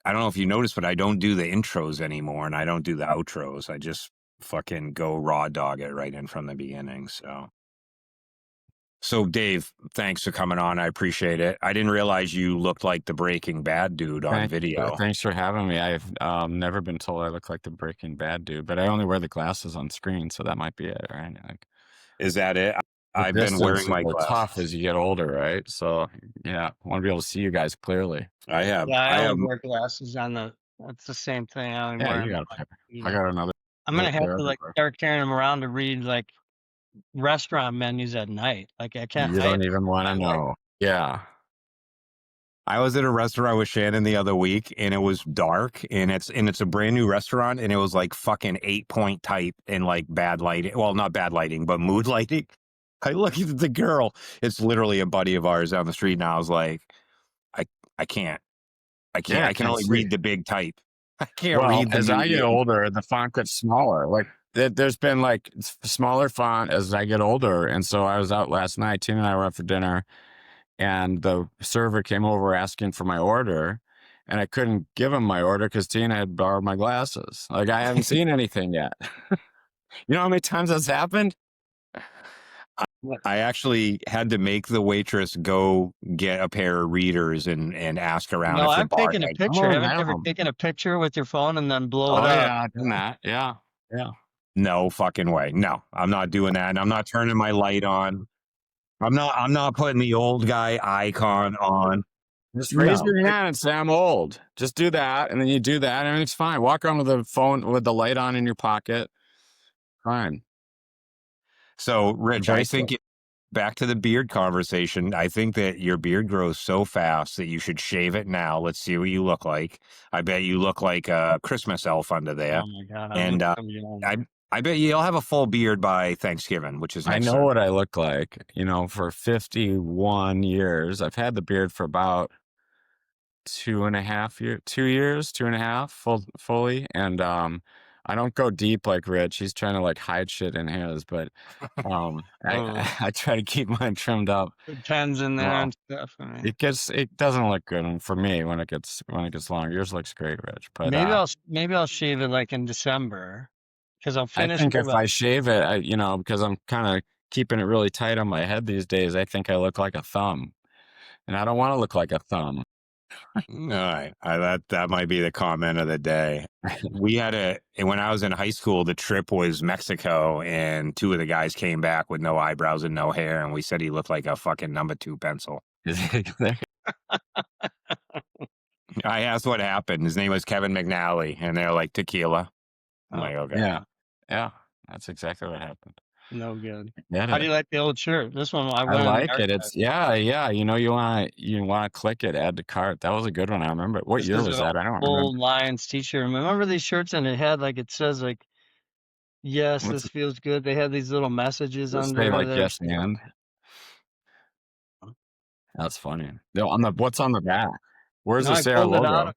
I don't know if you noticed, but I don't do the intros anymore and I don't do the outros. I just fucking go raw dog it right in from the beginning. So Dave, thanks for coming on. I appreciate it. I didn't realize you looked like the Breaking Bad dude on video. Thanks for having me. I've never been told I look like the Breaking Bad dude, but I only wear the glasses on screen, so that might be it, right? Like, Is that it? the I've been wearing my distances are tough glasses. as you get older, right? So yeah, I want to be able to see you guys clearly. I have. Yeah, I I have. only wear glasses on the. That's the same thing. I only Yeah, wear you them. got. I got another I'm gonna have pair to like everywhere. start carrying them around to read like restaurant menus at night. Like I can't. You don't even want to know. Yeah. I was at a restaurant with Shannon the other week and it was dark and it's a brand new restaurant and it was like fucking 8-point type and like bad lighting. Well, not bad lighting, but mood lighting. I looked at the girl. It's literally a buddy of ours down the street. And I was like, I can't. Yeah, I can only read the big type. I can't well, read the as I get medium. older, the font gets smaller. Like there's been like smaller font as I get older. And so I was out last night, Tina and I were out for dinner, and the server came over asking for my order, and I couldn't give him my order because Tina had borrowed my glasses. Like I haven't seen anything yet. You know how many times that's happened? I actually had to make the waitress go get a pair of readers and ask around. No, if the I've bar taken a had- picture. Oh, Haven't you ever damn. taken a picture with your phone and then blow Oh it up? yeah, I've done that. Yeah. No fucking way. No, I'm not doing that. And I'm not turning my light on. I'm not putting the old guy icon on. Just raise No. your hand and say I'm old. Just do that, and then you do that, and everything's fine. Walk around with the phone with the light on in your pocket. Fine. So, Rich, I Embrace think back to the beard conversation. I think that your beard grows so fast that you should shave it now. Let's see what you look like. I bet you look like a Christmas elf under there. Oh my god! And I bet you'll have a full beard by Thanksgiving, which is I next know Sunday. what I look like. You know, for 51 years, I've had the beard for about 2.5 years, 2 years, 2.5 fully. And I don't go deep like Rich. He's trying to like hide shit in his, but I try to keep mine trimmed up. Put pens in there Wow. and stuff. I mean, It doesn't look good for me when it gets long. Yours looks great, Rich. But maybe I'll shave it like in December because I'll I finish. think if I shave it, because I'm kind of keeping it really tight on my head these days, I think I look like a thumb, and I don't want to look like a thumb. All right. That might be the comment of the day. When I was in high school, the trip was Mexico, and two of the guys came back with no eyebrows and no hair, and we said he looked like a fucking number 2 pencil. I asked what happened. His name was Kevin McNally, and they're like, tequila. I'm like, okay. Yeah, that's exactly what happened. No good. Yeah, How do you like the old shirt? This one I like it. It's yeah. You want to click it, add to cart. That was a good one. I remember. What year was that? I don't remember. Old Lyons t-shirt. Remember these shirts, and it says like, "Yes, this feels good." They had these little messages under say like there. yes and. That's funny. What's on the back? Where's the say our logo?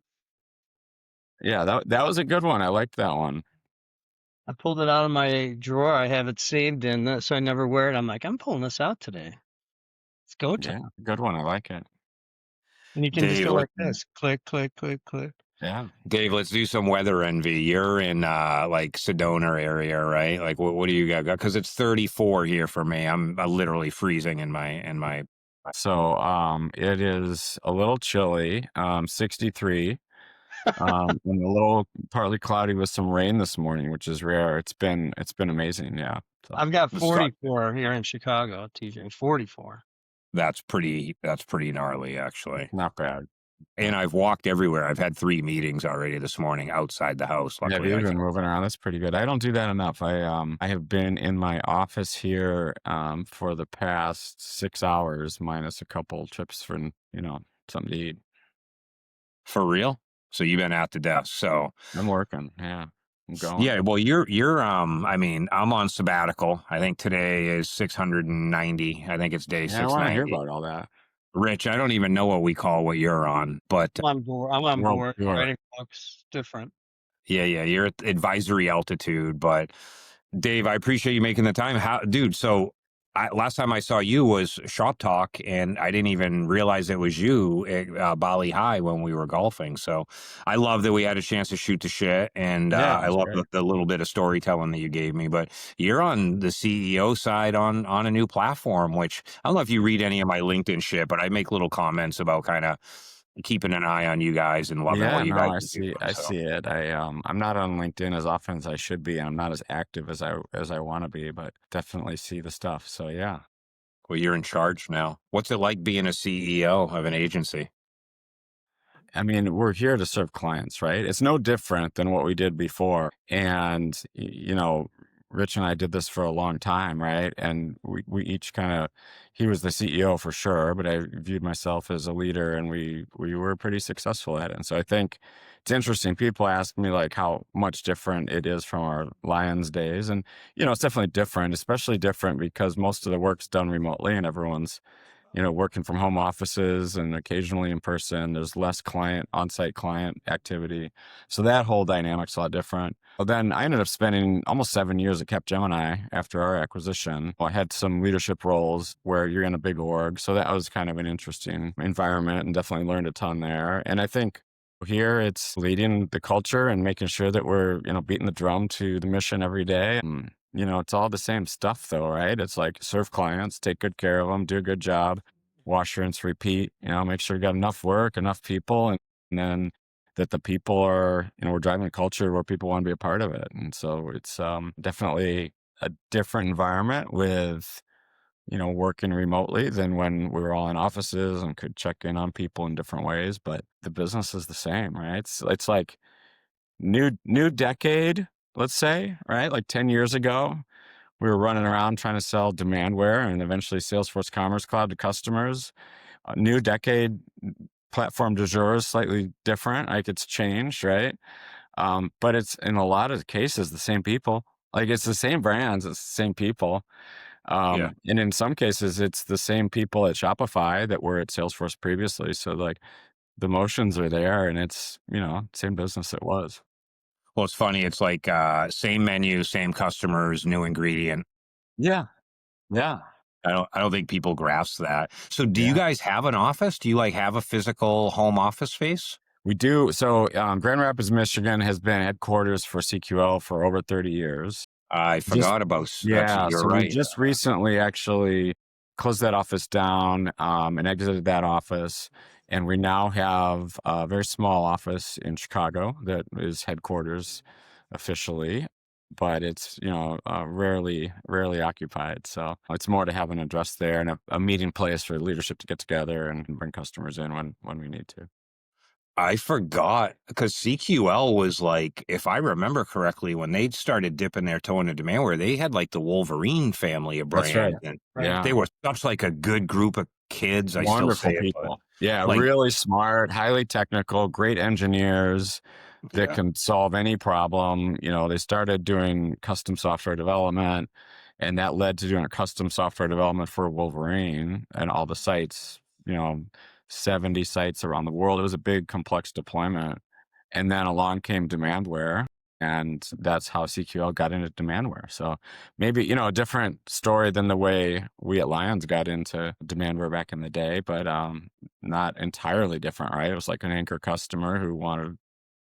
Yeah, that was a good one. I liked that one. I pulled it out of my drawer. I have it saved in it, so I never wear it. I'm like, I'm pulling this out today. Let's go to. Yeah, good one. I like it. And you can just go like this. Click, click, click, click. Yeah. Dave, let's do some weather envy. You're in like Sedona area, right? Like what do you got? Because it's 34 here for me. I'm literally freezing in my. So it is a little chilly, 63. And a little partly cloudy with some rain this morning, which is rare. It's been amazing. Yeah. So. I've got 44 here in Chicago, TJ. 44. That's pretty gnarly, actually. Not bad. And I've walked everywhere. I've had 3 meetings already this morning outside the house. Luckily, you've been moving around. That's pretty good. I don't do that enough. I have been in my office here for the past 6 hours, minus a couple trips for something to eat. For real? So you've been at the desk. So I'm working. Yeah. I'm going. Yeah. Well, you're I mean, I'm on sabbatical. I think today is 690. I think it's day 690. I want to hear about all that. Rich, I don't even know what we call what you're on, but I'm on board. Writing books, different. Yeah. You're at advisory altitude, but Dave, I appreciate you making the time. Dude, so last time I saw you was Shop Talk, and I didn't even realize it was you at Bali High when we were golfing. So I love that we had a chance to shoot the shit, and Yeah, I that's love great. the little bit of storytelling that you gave me. But you're on the CEO side on a new platform, which I don't know if you read any of my LinkedIn shit, but I make little comments about kind of keeping an eye on you guys and loving Yeah, what you no, guys I are doing. see. I So, see it. I'm not on LinkedIn as often as I should be, and I'm not as active as I want to be, but definitely see the stuff. So yeah. well, you're in charge now. What's it like being a CEO of an agency? I mean, we're here to serve clients, right? It's no different than what we did before. And, Rich and I did this for a long time, right? And we each he was the CEO for sure, but I viewed myself as a leader, and we were pretty successful at it. And so I think it's interesting. People ask me like how much different it is from our Lyons days. And, it's definitely different, especially different because most of the work's done remotely and everyone's working from home offices and occasionally in person. There's less on-site client activity. So that whole dynamic's a lot different. But then I ended up spending almost 7 years at Capgemini after our acquisition. I had some leadership roles where you're in a big org. So that was kind of an interesting environment and definitely learned a ton there. And I think here it's leading the culture and making sure that we're, beating the drum to the mission every day. It's all the same stuff though, right? It's like serve clients, take good care of them, do a good job, wash, rinse, repeat, make sure you got enough work, enough people, and then that the people are, we're driving a culture where people want to be a part of it. And so it's definitely a different environment with, working remotely than when we were all in offices and could check in on people in different ways. But the business is the same, right? It's like new decade, let's say, right? Like 10 years ago, we were running around trying to sell Demandware and eventually Salesforce Commerce Cloud to customers. A new decade, platform du jour is slightly different. Like it's changed, right? But it's in a lot of cases the same people. Like it's the same brands, it's the same people. Yeah. And in some cases, it's the same people at Shopify that were at Salesforce previously. So like the motions are there, and it's same business it was. Well, it's funny. It's like same menu, same customers, new ingredient. Yeah, yeah, I don't think people grasp that. So do you yeah. guys have an office? Do you like have a physical home office space? We do. So Grand Rapids, Michigan has been headquarters for CQL for over 30 years. I Just, forgot about that's yeah. you're So we right. just recently actually closed that office down and exited that office. And we now have a very small office in Chicago that is headquarters officially, but it's, rarely occupied. So it's more to have an address there and a meeting place for leadership to get together and bring customers in when we need to. I forgot because CQL was like, if I remember correctly, when they started dipping their toe into Demandware, they had like the Wolverine family of That's right. brands, and Yeah. they were such like a good group of kids. I still say Wonderful it, but people. Yeah, like, really smart, highly technical, great engineers that yeah. can solve any problem. They started doing custom software development, and that led to doing a custom software development for Wolverine and all the sites, you know, 70 sites around the world. It was a big, complex deployment. And then along came Demandware, and that's how CQL got into Demandware. So maybe, a different story than the way we at Lyons got into Demandware back in the day, but not entirely different, right? It was like an anchor customer who wanted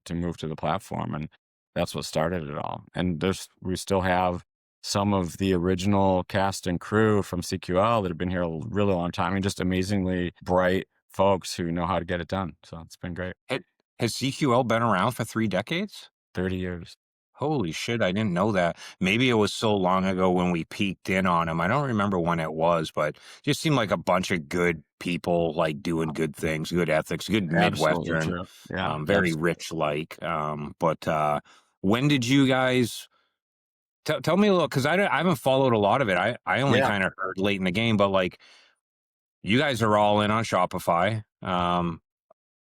to move to the platform, and that's what started it all. And we still have some of the original cast and crew from CQL that have been here a really long time, and just amazingly bright folks who know how to get it done. So it's been great. Had- Has CQL been around for 3 decades? 30 years. Holy shit, I didn't know that. Maybe it was so long ago when we peeked in on them. I don't remember when it was, but just seemed like a bunch of good people, like doing good things, good ethics, good Absolutely Midwestern, true. Yeah, very absolutely. rich like. But when did you guys tell me a little? Because I haven't followed a lot of it. I only Yeah, kind of heard late in the game, but like you guys are all in on Shopify.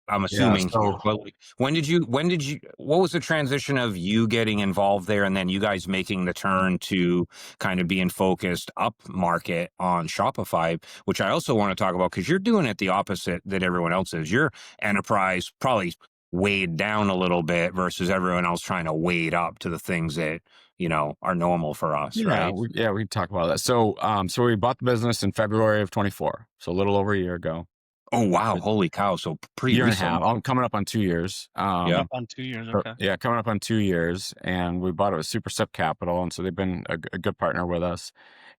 I'm yeah. assuming here, So but like, what was the transition of you getting involved there and then you guys making the turn to kind of being focused up market on Shopify, which I also want to talk about because you're doing it the opposite that everyone else is. You're enterprise, probably weighed down a little bit versus everyone else trying to wade up to the things that, are normal for us, Yeah, right? we can talk about that. So, so we bought the business in February of 24, so a little over a year ago. Oh, wow. Holy cow. So pretty Year and a recent. half. I'm coming up on 2 years. Yeah. Up on 2 years. So, Okay. yeah, coming up on 2 years, and we bought it with Super Sip Capital, and so they've been a good partner with us.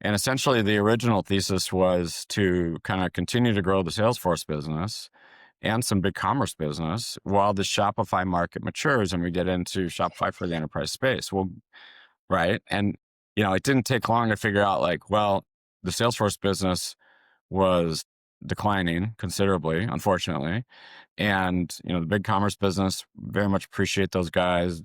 And essentially, the original thesis was to kind of continue to grow the Salesforce business and some big commerce business while the Shopify market matures and we get into Shopify for the enterprise space. Well, right. And, it didn't take long to figure out like, well, the Salesforce business was declining considerably, unfortunately. And, the big commerce business, very much appreciate those guys.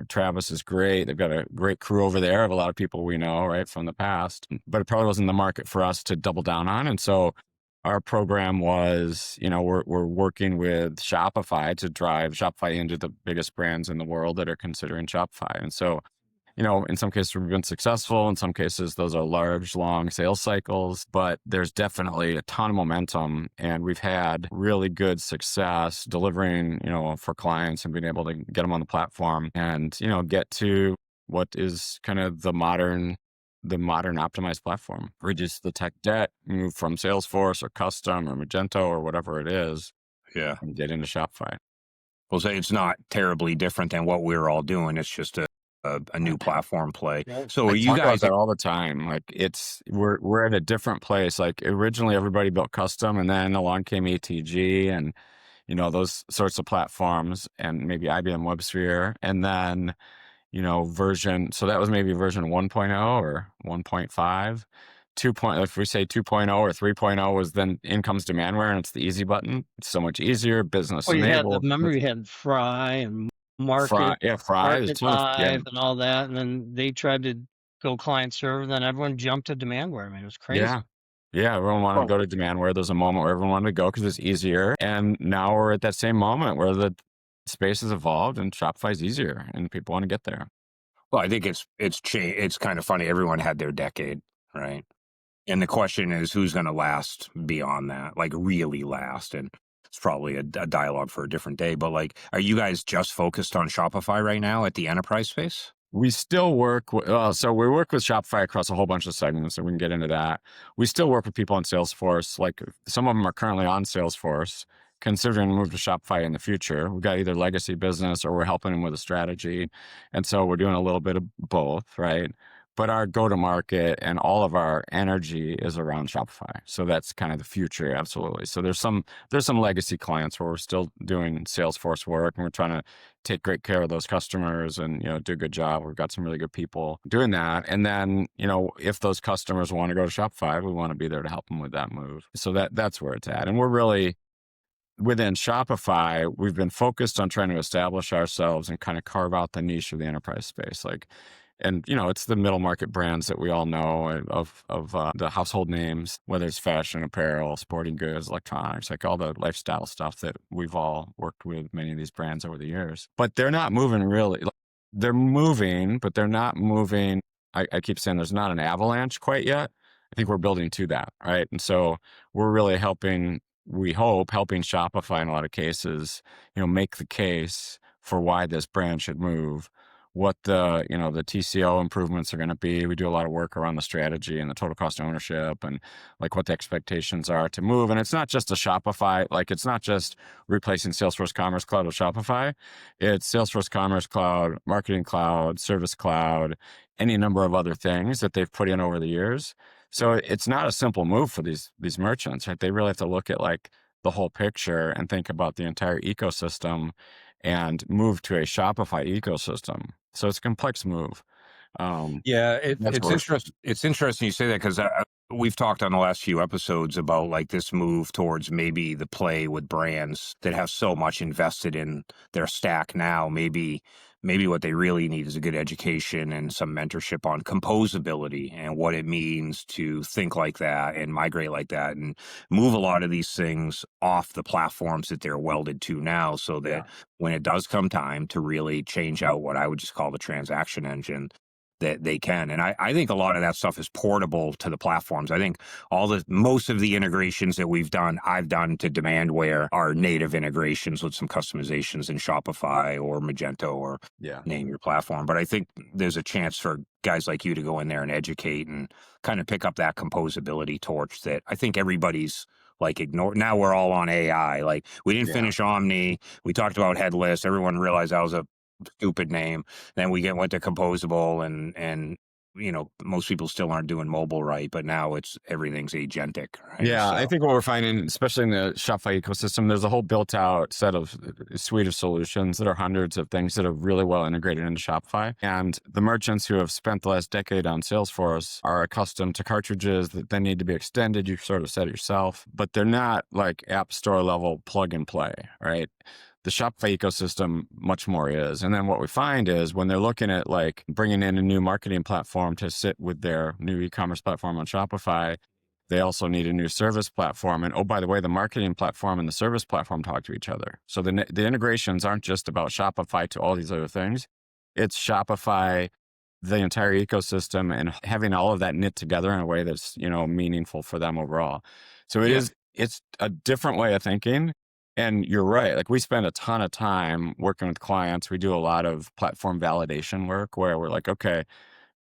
Travis is great. They've got a great crew over there of a lot of people we know, right, from the past. But it probably wasn't the market for us to double down on. And so our program was, we're working with Shopify to drive Shopify into the biggest brands in the world that are considering Shopify. And so, in some cases we've been successful. In some cases, those are large, long sales cycles, but there's definitely a ton of momentum. And we've had really good success delivering, for clients and being able to get them on the platform and, get to what is kind of the modern optimized platform. Reduce the tech debt, move from Salesforce or custom or Magento or whatever it is, Yeah. and get into Shopify. We'll say it's not terribly different than what we're all doing. It's just a new platform play. Right. So I you talk about guys, that all the time. Like we're at a different place. Like originally everybody built custom, and then along came ATG and those sorts of platforms, and maybe IBM WebSphere, and then version. So that was maybe version 1.0 or 1.5. 2. If we say 2.0 or 3.0 was then in comes Demandware, and it's the easy button. It's so much easier, business Well, you had enabled. you had Fry and Fry, Market, yeah, Fry. There's a Market ton of Live and all that, and then they tried to go client server, then everyone jumped to Demandware. I mean, it was crazy. Yeah, everyone wanted to well, go to Demandware. There's a moment where everyone wanted to go because it's easier. And now we're at that same moment where the space has evolved and Shopify's easier and people want to get there. I think it's kind of funny. Everyone had their decade, right? And the question is, who's going to last beyond that? Like really last? And it's probably a dialogue for a different day. But like, are you guys just focused on Shopify right now at the enterprise space? We still work with, so we work with Shopify across a whole bunch of segments, so we can get into that. We still work with people on Salesforce. Like some of them are currently on Salesforce, considering to move to Shopify in the future. We've got either legacy business or we're helping them with a strategy. And so we're doing a little bit of both, right? But our go-to-market and all of our energy is around Shopify. So that's kind of the future, absolutely. So there's some legacy clients where we're still doing Salesforce work and we're trying to take great care of those customers and, do a good job. We've got some really good people doing that. And then, if those customers want to go to Shopify, we want to be there to help them with that move. So that's where it's at. And we're really, within Shopify, we've been focused on trying to establish ourselves and kind of carve out the niche of the enterprise space. And it's the middle market brands that we all know of the household names, whether it's fashion, apparel, sporting goods, electronics, like all the lifestyle stuff that we've all worked with many of these brands over the years. But they're not moving really. They're moving, but they're not moving. I keep saying there's not an avalanche quite yet. I think we're building to that, right? And so we're really helping Shopify in a lot of cases, make the case for why this brand should move, what the TCO improvements are going to be. We do a lot of work around the strategy and the total cost of ownership and like what the expectations are to move. And it's not just a Shopify, like it's not just replacing Salesforce Commerce Cloud with Shopify. It's Salesforce Commerce Cloud, Marketing Cloud, Service Cloud, any number of other things that they've put in over the years. So it's not a simple move for these merchants, right? They really have to look at like the whole picture and think about the entire ecosystem and move to a Shopify ecosystem. So it's a complex move. Yeah, it's interesting. It's interesting you say that because we've talked on the last few episodes about like this move towards maybe the play with brands that have so much invested in their stack now. Maybe what they really need is a good education and some mentorship on composability and what it means to think like that and migrate like that and move a lot of these things off the platforms that they're welded to now, so that when it does come time to really change out what I would just call the transaction engine, that they can. And I think a lot of that stuff is portable to the platforms. I think most of the integrations that I've done to Demandware are native integrations with some customizations in Shopify or Magento or name your platform. But I think there's a chance for guys like you to go in there and educate and kind of pick up that composability torch that I think everybody's like ignored. Now we're all on AI. Like we didn't finish Omni. We talked about headless. Everyone realized that was a stupid name. Then we went to composable and most people still aren't doing mobile right, but now everything's agentic, right? Yeah, So, I think what we're finding, especially in the Shopify ecosystem, there's a whole built out suite of solutions that are hundreds of things that are really well integrated into Shopify. And the merchants who have spent the last decade on Salesforce are accustomed to cartridges that then need to be extended. You sort of said it yourself, but they're not like app store level plug and play, right? The Shopify ecosystem much more is. And then what we find is when they're looking at like bringing in a new marketing platform to sit with their new e-commerce platform on Shopify, they also need a new service platform. And oh, by the way, the marketing platform and the service platform talk to each other. So the integrations aren't just about Shopify to all these other things. It's Shopify, the entire ecosystem, and having all of that knit together in a way that's, meaningful for them overall. So it's a different way of thinking. And you're right. Like we spend a ton of time working with clients. We do a lot of platform validation work where we're like, okay,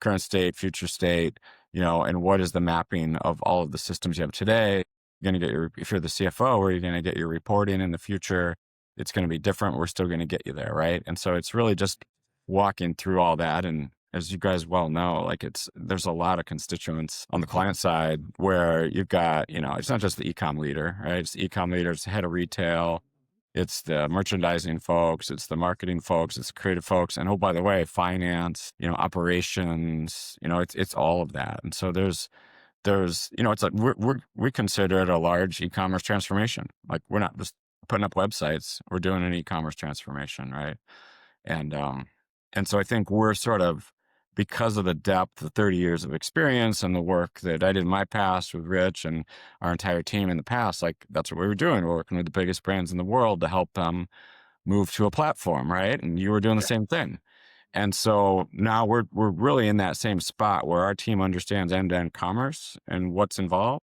current state, future state, and what is the mapping of all of the systems you have today? You're going to get if you're the CFO, where you're going to get your reporting in the future, it's going to be different. We're still going to get you there. Right. And so it's really just walking through all that. And as you guys well know, like there's a lot of constituents on the client side where you've got, it's not just the e-com leader, right? It's the e-com leader, it's the head of retail, it's the merchandising folks, it's the marketing folks, it's the creative folks, and oh, by the way, finance, operations, it's all of that. And so there's, it's like we consider it a large e-commerce transformation. Like we're not just putting up websites, we're doing an e-commerce transformation, right? And so I think we're sort of, because of the depth, the 30 years of experience and the work that I did in my past with Rich and our entire team in the past, like that's what we were doing. We're working with the biggest brands in the world to help them move to a platform, right? And you were doing the same thing. And so now we're really in that same spot where our team understands end-to-end commerce and what's involved,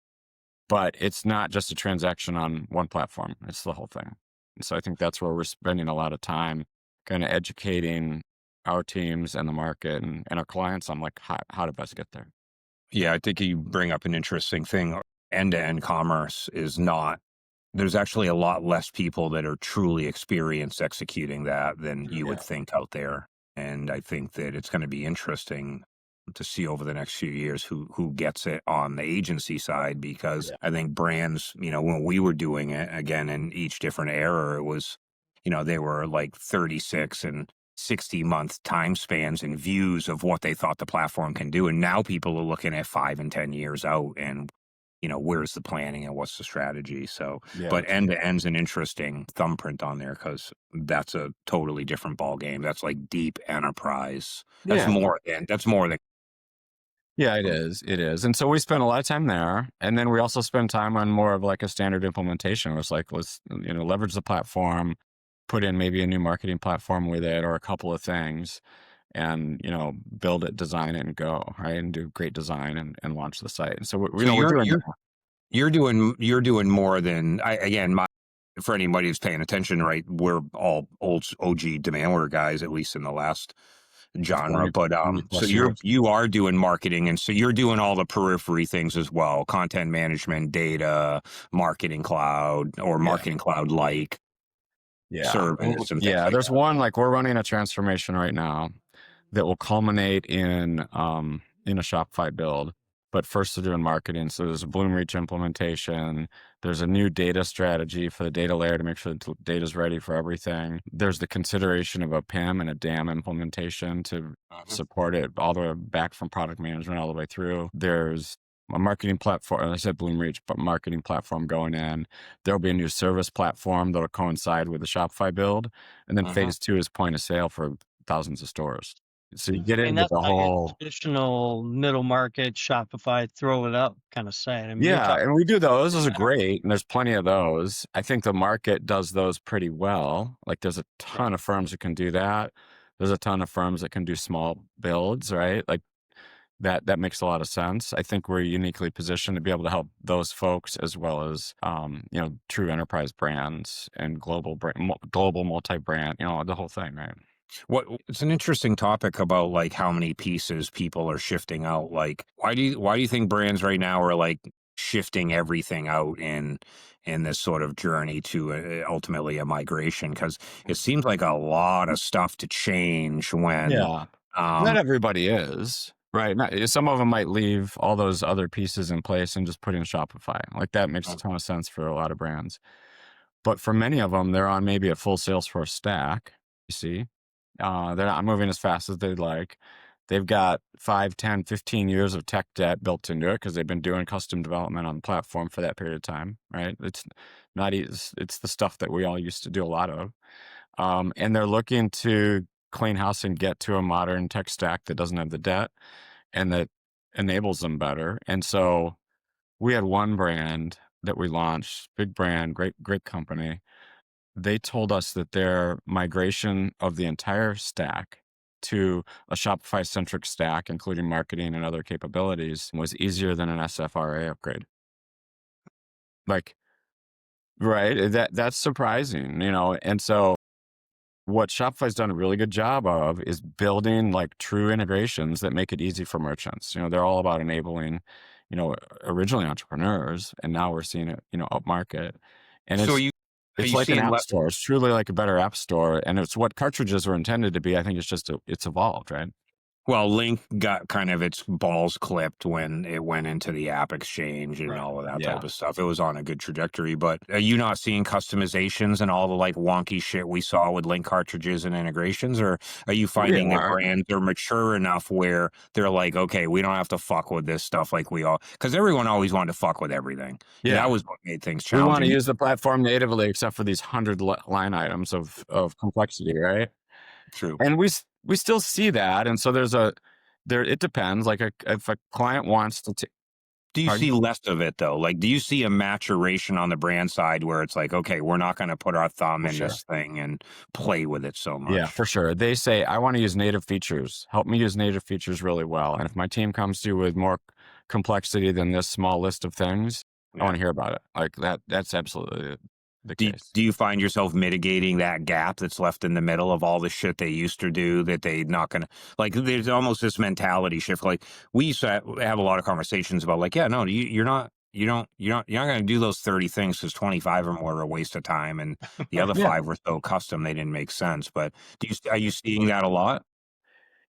but it's not just a transaction on one platform. It's the whole thing. And so I think that's where we're spending a lot of time kind of educating our teams and the market and our clients on like how to best get there. Yeah, I think you bring up an interesting thing. End-to-end commerce is not, there's actually a lot less people that are truly experienced executing that than you would think out there. And I think that it's going to be interesting to see over the next few years who gets it on the agency side, because I think brands, when we were doing it, again, in each different era, it was, they were like 36 and 60-month time spans and views of what they thought the platform can do. And now people are looking at 5 and 10 years out and, where's the planning and what's the strategy? So, but end to end's an interesting thumbprint on there, because that's a totally different ball game. That's like deep enterprise. That's more than. Yeah, it is. It is. And so we spend a lot of time there. And then we also spend time on more of like a standard implementation where it's like, let's, leverage the platform, put in maybe a new marketing platform with it or a couple of things and, build it, design it and go, right? And do great design and launch the site. And so we're doing you're doing more than for anybody who's paying attention, right? We're all old OG Demandware guys, at least in the last genre. But so you are doing marketing, and so you're doing all the periphery things as well: content management, data, marketing cloud, or marketing cloud like service. And there's one, like we're running a transformation right now that will culminate in a Shopify build. But first they're doing marketing. So there's a Bloomreach implementation. There's a new data strategy for the data layer to make sure the data's ready for everything. There's the consideration of a PIM and a DAM implementation to support it all the way back from product management all the way through. There's a marketing platform, I said Bloomreach, but marketing platform going in. There'll be a new service platform that'll coincide with the Shopify build. And then phase 2 is point of sale for thousands of stores. So you get into the whole traditional middle market Shopify, throw it up kind of site. I mean, and we do those. Those are great, and there's plenty of those. I think the market does those pretty well. Like there's a ton of firms that can do that. There's a ton of firms that can do small builds, right? Like that makes a lot of sense. I think we're uniquely positioned to be able to help those folks as well as, true enterprise brands and global multi-brand, the whole thing, right? It's an interesting topic about like how many pieces people are shifting out. Like, why do you think brands right now are like shifting everything out in this sort of journey to ultimately a migration? Because it seems like a lot of stuff to change when Yeah. Not um everybody is, right? Some of them might leave all those other pieces in place and just put in Shopify. Like that makes a ton of sense for a lot of brands. But for many of them, they're on maybe a full Salesforce stack, you see. They're not moving as fast as they'd like. They've got 5, 10, 15 years of tech debt built into it because they've been doing custom development on the platform for that period of time, right? It's not easy. It's the stuff that we all used to do a lot of. And they're looking to clean house and get to a modern tech stack that doesn't have the debt and that enables them better. And so we had one brand that we launched, big brand, great company. They told us that their migration of the entire stack to a Shopify-centric stack, including marketing and other capabilities, was easier than an SFRA upgrade. Like, right? That's surprising, And so what Shopify's done a really good job of is building like true integrations that make it easy for merchants. They're all about enabling, originally entrepreneurs, and now we're seeing it, upmarket. And so are it's you like an seeing app store. It's truly like a better app store, and it's what cartridges were intended to be. I think it's just it's evolved, right? Well, Link got kind of its balls clipped when it went into the app exchange and Right. all of that Yeah. type of stuff. It was on a good trajectory, but are you not seeing customizations and all the like wonky shit we saw with Link cartridges and integrations? Or are you We finding that are. brands are mature enough where they're like, okay, we don't have to fuck with this stuff like we all, because everyone always wanted to fuck with everything. Yeah, that Yeah. was what made things We want to challenging. use the platform natively, except for these 100 line items of complexity, right? True. And we still see that, and so it depends. Like if a client wants to Do you pardon? see less of it though? Like, do you see a maturation on the brand side where it's like, okay, we're not going to put our thumb For in sure. this thing and play with it so Yeah, much? for sure. They say, I want to use native features. Help me use native features really well. And if my team comes to you with more complexity than this small list of things, I want Yeah. to hear about it. Like that's absolutely the Do case. do you find yourself mitigating that gap that's left in the middle of all the shit they used to do that they not gonna like? There's almost this mentality shift. Like we used to have a lot of conversations about like, yeah, no, you're not. You're not going to do those 30 things because 25 of them were a waste of time, and the other Yeah. five were so custom they didn't make sense. But are you seeing that a lot?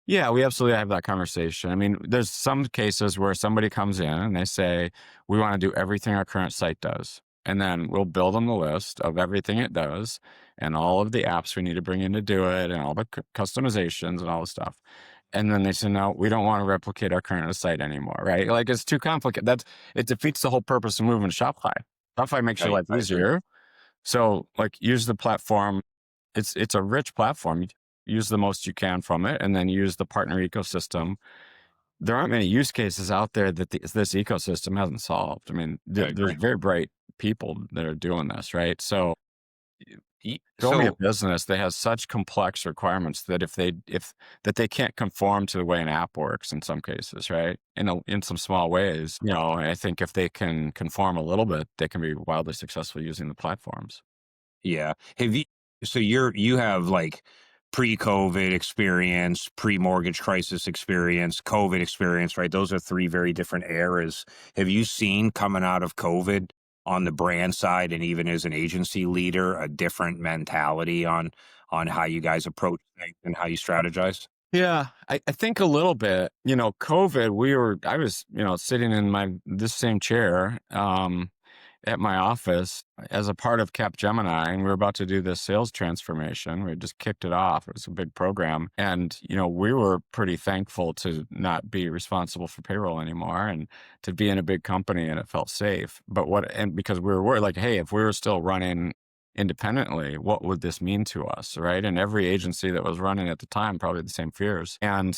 Yeah, we absolutely have that conversation. I mean, there's some cases where somebody comes in and they say, we want to do everything our current site does. And then we'll build them the list of everything it does and all of the apps we need to bring in to do it and all the customizations and all the stuff. And then they say, no, we don't want to replicate our current site anymore, right? Like it's too complicated. It defeats the whole purpose of moving to Shopify. Shopify makes your life I agree. easier. So like use the platform. It's a rich platform. Use the most you can from it, and then use the partner ecosystem. There aren't many use cases out there that this ecosystem hasn't solved. I mean, I there's agree. very bright people that are doing this, right? So show me a So business that has such complex requirements that if they can't conform to the way an app works in some cases, right? In some small ways, I think if they can conform a little bit, they can be wildly successful using the platforms. yeah. You have like pre-COVID experience, pre-mortgage crisis experience, COVID experience, right? Those are three very different eras. Have you seen coming out of COVID on the brand side and even as an agency leader, a different mentality on how you guys approach things and how you strategize? Yeah, I think a little bit. COVID, I was, sitting in this same chair at my office as a part of Capgemini, and we were about to do this sales transformation. We had just kicked it off. It was a big program. And, we were pretty thankful to not be responsible for payroll anymore and to be in a big company, and it felt safe. And because we were worried, like, hey, if we were still running independently, what would this mean to us, right? And every agency that was running at the time probably had the same fears. And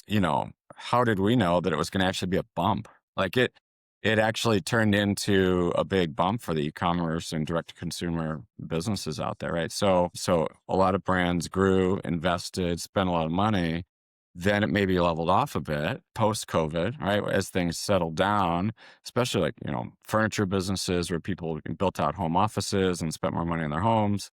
how did we know that it was going to actually be a bump? Like it actually turned into a big bump for the e-commerce and direct-to-consumer businesses out there, right? So a lot of brands grew, invested, spent a lot of money. Then it maybe leveled off a bit post-COVID, right? As things settled down, especially like, furniture businesses where people built out home offices and spent more money in their homes.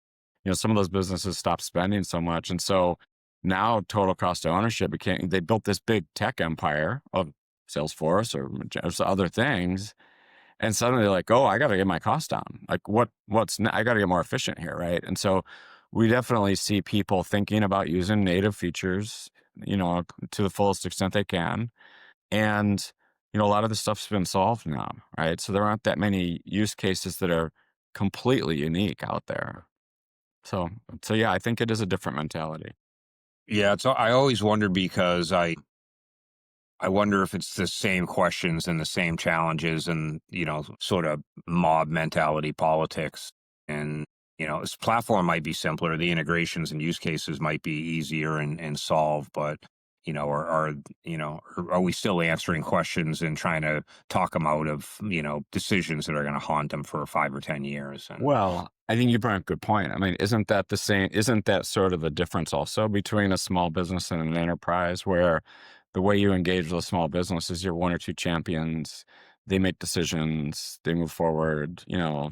Some of those businesses stopped spending so much. And so now total cost of ownership they built this big tech empire of Salesforce or just other things. And suddenly they're like, oh, I got to get my costs down. Like I got to get more efficient here. Right. And so we definitely see people thinking about using native features, to the fullest extent they can. And, a lot of the stuff's been solved now. Right. So there aren't that many use cases that are completely unique out there. So yeah, I think it is a different mentality. Yeah, so I always wonder because I wonder if it's the same questions and the same challenges and, sort of mob mentality politics. And, this platform might be simpler. The integrations and use cases might be easier and solved, but, are we still answering questions and trying to talk them out of, decisions that are going to haunt them for 5 or 10 years? And Well, I think you brought up a good point. I mean, isn't that sort of the difference also between a small business and an enterprise, where the way you engage with a small business is you're one or two champions, they make decisions, they move forward,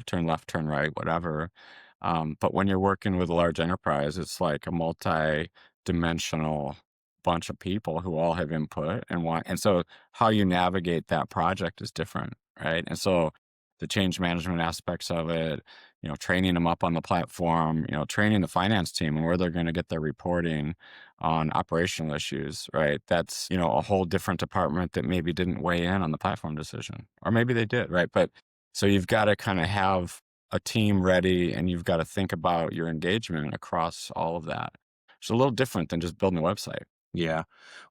turn left, turn right, whatever. But when you're working with a large enterprise, it's like a multi-dimensional bunch of people who all have input and so how you navigate that project is different, right? And so the change management aspects of it, training them up on the platform, training the finance team and where they're going to get their reporting on operational issues, right? That's, a whole different department that maybe didn't weigh in on the platform decision, or maybe they did, right? But so you've got to kind of have a team ready and you've got to think about your engagement across all of that. It's a little different than just building a website. yeah,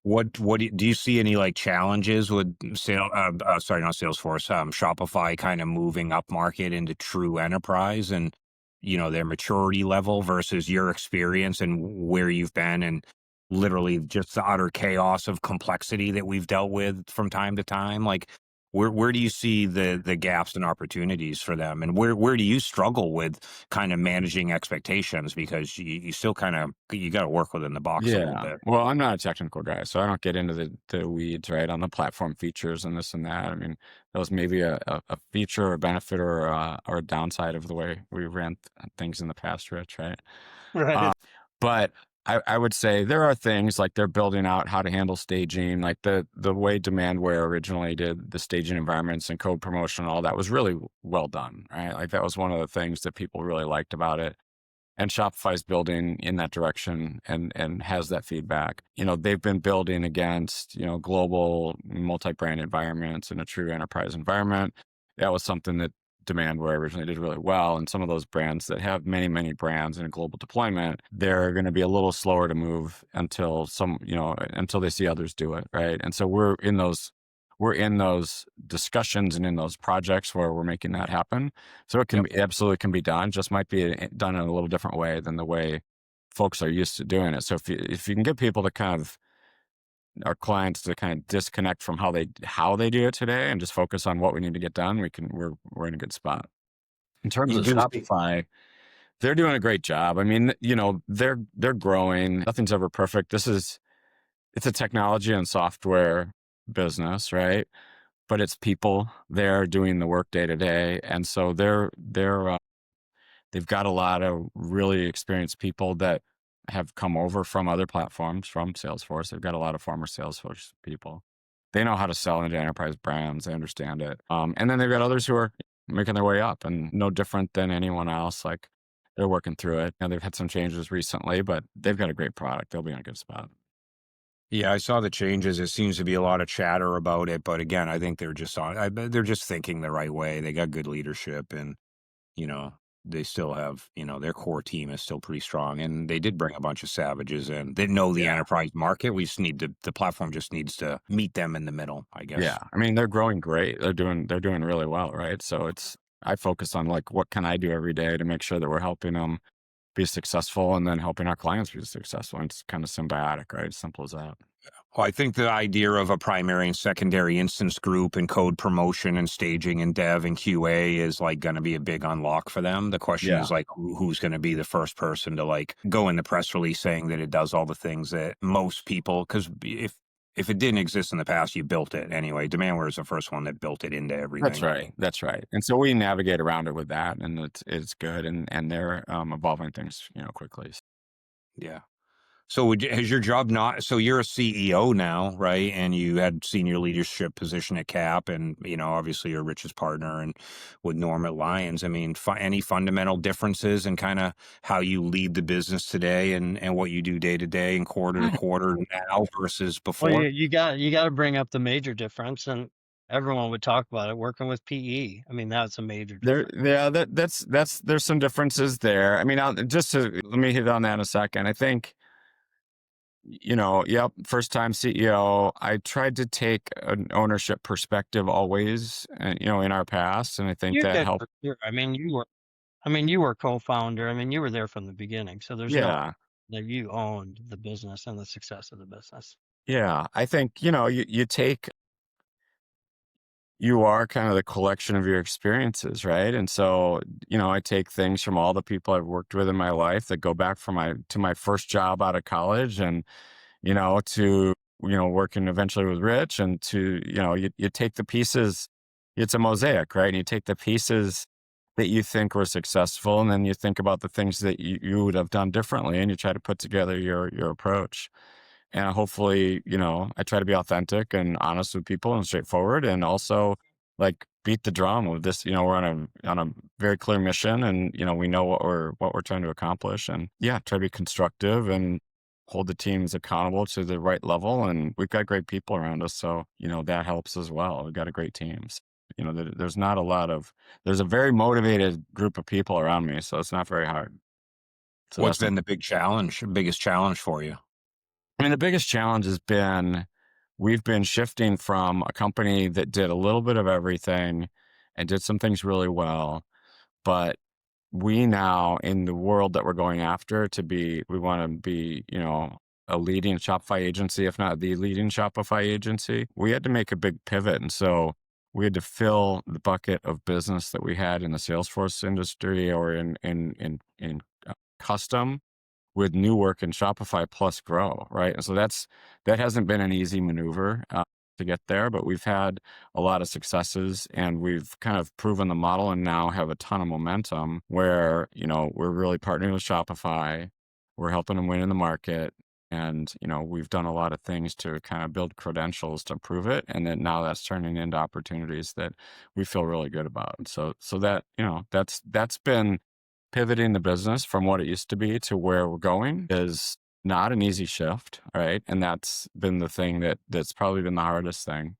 do you see any like challenges with sorry, not Salesforce, Shopify kind of moving up market into true enterprise and, their maturity level versus your experience and where you've been and literally just the utter chaos of complexity that we've dealt with from time to time? Like, where do you see the gaps and opportunities for them, and where do you struggle with kind of managing expectations because you still you got to work within the box a little Yeah. bit? Well, I'm not a technical guy, so I don't get into the weeds, right, on the platform features and this and that. I mean, that was maybe a feature or benefit or a downside of the way we ran things in the past, Rich, right? Right. But I would say there are things like they're building out how to handle staging, like the way Demandware originally did the staging environments and code promotion and all that was really well done, right? Like that was one of the things that people really liked about it. And Shopify's building in that direction and has that feedback. They've been building against, global multi-brand environments in a true enterprise environment. That was something that Demandware originally did really well. And some of those brands that have many, many brands in a global deployment, they're going to be a little slower to move until until they see others do it, right? And so we're in those discussions and in those projects where we're making that happen. So it absolutely can be done, just might be done in a little different way than the way folks are used to doing it. So if you can get people to our clients to kind of disconnect from how they do it today and just focus on what we need to get done, we're in a good spot. In terms You of do Shopify, they're doing a great job. I mean, they're growing. Nothing's ever perfect. It's a technology and software business, right? But it's people there doing the work day to day, and so they've got a lot of really experienced people that have come over from other platforms, from Salesforce. They've got a lot of former Salesforce people. They know how to sell into enterprise brands. They understand it, and then they've got others who are making their way up, and no different than anyone else. Like they're working through it. They've had some changes recently, but they've got a great product. They'll be in a good spot. Yeah, I saw the changes. It seems to be a lot of chatter about it, but again, I think they're just thinking the right way. They got good leadership, and they still have their core team is still pretty strong, and they did bring a bunch of savages in. They know the enterprise market. We just need the platform just needs to meet them in the middle, I guess. Yeah, I mean they're growing great. They're doing really well, right? So I focus on like what can I do every day to make sure that we're helping them be successful and then helping our clients be successful. And it's kind of symbiotic, right? Simple as that. Well, I think the idea of a primary and secondary instance group and code promotion and staging and dev and QA is like going to be a big unlock for them. The question Yeah. is like, who's going to be the first person to like go in the press release saying that it does all the things that most people, because if it didn't exist in the past, you built it anyway. Demandware is the first one that built it into everything. That's right. That's right. And so we navigate around it with that, and it's good, and they're evolving things, quickly. Yeah. So has your job not, so you're a CEO now, right? And you had senior leadership position at Cap and, obviously your richest partner and with Norm at Lyons. I mean, any fundamental differences in kind of how you lead the business today and what you do day to day and quarter to quarter now versus before? Well, you got to bring up the major difference, and everyone would talk about it. Working with PE, I mean, that's a major difference. That's there's some differences there. I mean, let me hit on that in a second. I think, first time CEO, I tried to take an ownership perspective always, in our past, and I think You that did helped. for sure. I mean, you were co-founder. I mean, you were there from the beginning, so there's no Yeah, that you owned the business and the success of the business. yeah. I think you are kind of the collection of your experiences, right? And so, I take things from all the people I've worked with in my life that go back to my first job out of college, and to working eventually with Rich, and to you take the pieces. It's a mosaic, right? And you take the pieces that you think were successful, and then you think about the things that you would have done differently, and you try to put together your approach. And hopefully, I try to be authentic and honest with people and straightforward, and also like beat the drum of this. We're on a very clear mission, and we know what we're trying to accomplish, and yeah, try to be constructive and hold the teams accountable to the right level. And we've got great people around us, so that helps as well. We've got a great teams. There's not a lot of there's a very motivated group of people around me, so it's not very hard. So What's that's been the biggest challenge for you? I mean, the biggest challenge has been we've been shifting from a company that did a little bit of everything and did some things really well. But we now, in the world that we're going after, we want to be, a leading Shopify agency, if not the leading Shopify agency. We had to make a big pivot. And so we had to fill the bucket of business that we had in the Salesforce industry or in custom with new work in Shopify plus grow, right? And so that hasn't been an easy maneuver to get there, but we've had a lot of successes, and we've kind of proven the model, and now have a ton of momentum where we're really partnering with Shopify, we're helping them win in the market, and we've done a lot of things to kind of build credentials to prove it, and then now that's turning into opportunities that we feel really good about. So that that's been pivoting the business from what it used to be to where we're going is not an easy shift, right? And that's been the thing that's probably been the hardest thing.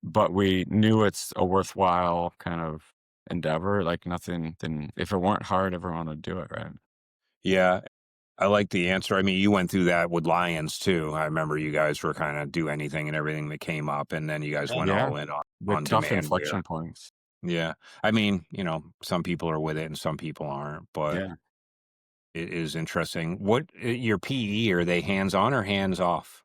But we knew it's a worthwhile kind of endeavor. Like nothing, then if it weren't hard, everyone would do it, right? Yeah. I like the answer. I mean, you went through that with Lyons too. I remember you guys were kind of do anything and everything that came up, and then you guys went Yeah, all in the on tough Demandware. inflection points. Yeah. I mean, some people are with it and some people aren't, but Yeah. it is interesting. What your PE, are they hands on or hands off?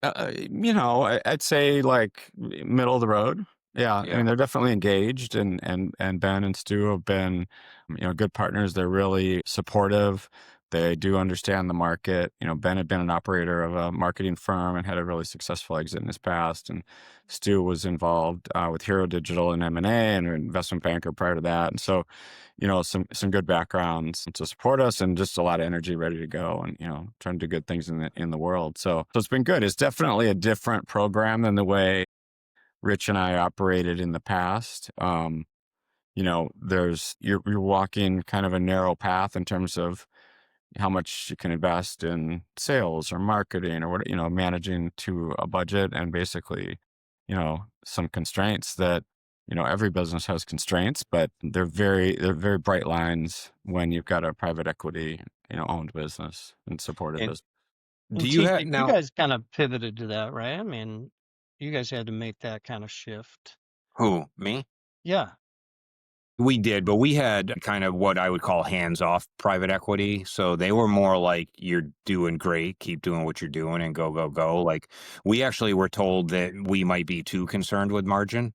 I'd say like middle of the road. Yeah, I Yeah. mean they're definitely engaged, and Ben and Stu have been, good partners. They're really supportive. They do understand the market. Ben had been an operator of a marketing firm and had a really successful exit in his past, and Stu was involved with Hero Digital and M&A and an investment banker prior to that, and so some good backgrounds to support us, and just a lot of energy ready to go, and trying to do good things in the world. So it's been good. It's definitely a different program than the way Rich and I operated in the past. You're walking kind of a narrow path in terms of how much you can invest in sales or marketing or what, managing to a budget, and basically, some constraints that, every business has constraints, but they're very bright lines when you've got a private equity, owned business and supported And business. do And you have TJ, you now? guys kind of pivoted to that, right? I mean, you guys had to make that kind of shift. Who, me? Yeah. We did, but we had kind of what I would call hands-off private equity. So they were more like, you're doing great, keep doing what you're doing and go, go, go. Like we actually were told that we might be too concerned with margin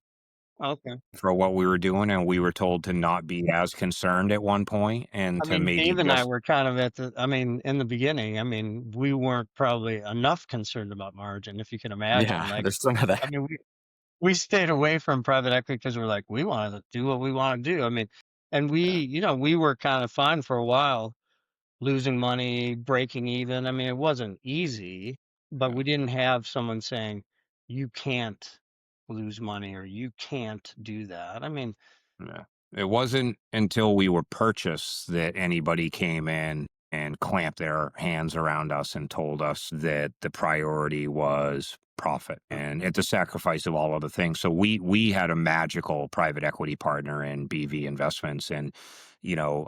Okay. for what we were doing. And we were told to not be as concerned at one point and I to mean, maybe Dave and I just, were kind of in the beginning, we weren't probably enough concerned about margin, if you can imagine. Yeah, Like, there's some of I that. mean, we stayed away from private equity because we're like, we wanted to do what we want to do. And we were kind of fine for a while, losing money, breaking even. It wasn't easy, but we didn't have someone saying, you can't lose money or you can't do that. yeah. It wasn't until we were purchased that anybody came in and clamped their hands around us and told us that the priority was profit and at the sacrifice of all other things. So we had a magical private equity partner in BV Investments, and you know.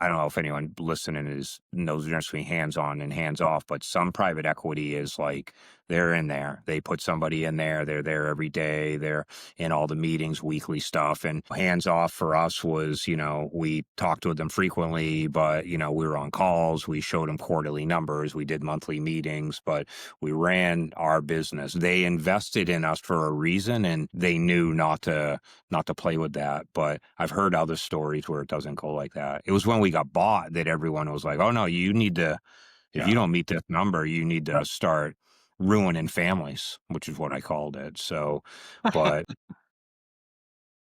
I don't know if anyone listening knows the difference between hands on and hands off, but some private equity is like they're in there. They put somebody in there. They're there every day. They're in all the meetings, weekly stuff. And hands off for us was, we talked with them frequently, but, we were on calls. We showed them quarterly numbers. We did monthly meetings, but we ran our business. They invested in us for a reason, and they knew not to play with that. But I've heard other stories where it doesn't go like that. It was when we got bought that everyone was like, oh no, you need to, if you don't meet this number, you need to start ruining families, which is what I called it. So, but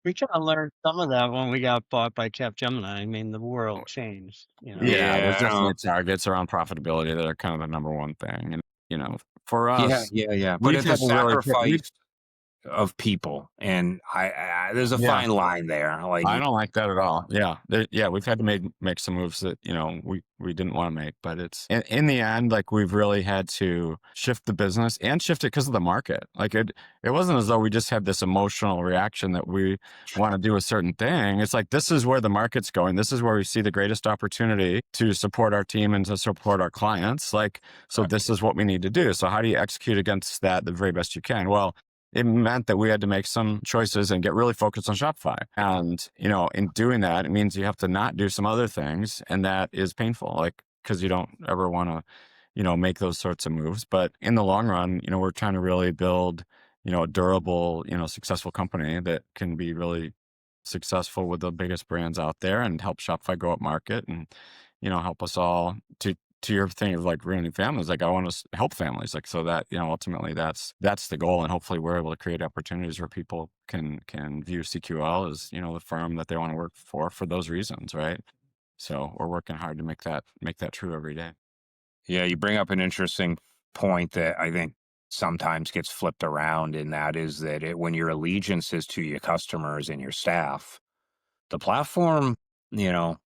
We kind of learned some of that when we got bought by Capgemini. The world changed. Yeah, there's yeah, I definitely don't, targets around profitability that are kind of the number one thing. And, for yeah, us, yeah, yeah. But we've at the had to really, sacrifice of people, and there's a yeah, fine line there. Like, I don't like that at all. Yeah. Yeah. We've had to make some moves that, we didn't want to make, but it's in the end, like we've really had to shift the business and shift it because of the market. Like it wasn't as though we just had this emotional reaction that we want to do a certain thing. It's like, this is where the market's going. This is where we see the greatest opportunity to support our team and to support our clients. Like, so this is what we need to do. So how do you execute against that the very best you can? Well, it meant that we had to make some choices and get really focused on Shopify. And, in doing that, it means you have to not do some other things. And that is painful, like, because you don't ever want to, make those sorts of moves. But in the long run, we're trying to really build, a durable, successful company that can be really successful with the biggest brands out there and help Shopify go up market and, help us all to your thing of like ruining families. Like I want to help families, like, so that, ultimately that's the goal. And hopefully we're able to create opportunities where people can view CQL as, the firm that they want to work for those reasons. Right. So we're working hard to make that true every day. yeah, you bring up an interesting point that I think sometimes gets flipped around, and that is that when your allegiance is to your customers and your staff, the platform,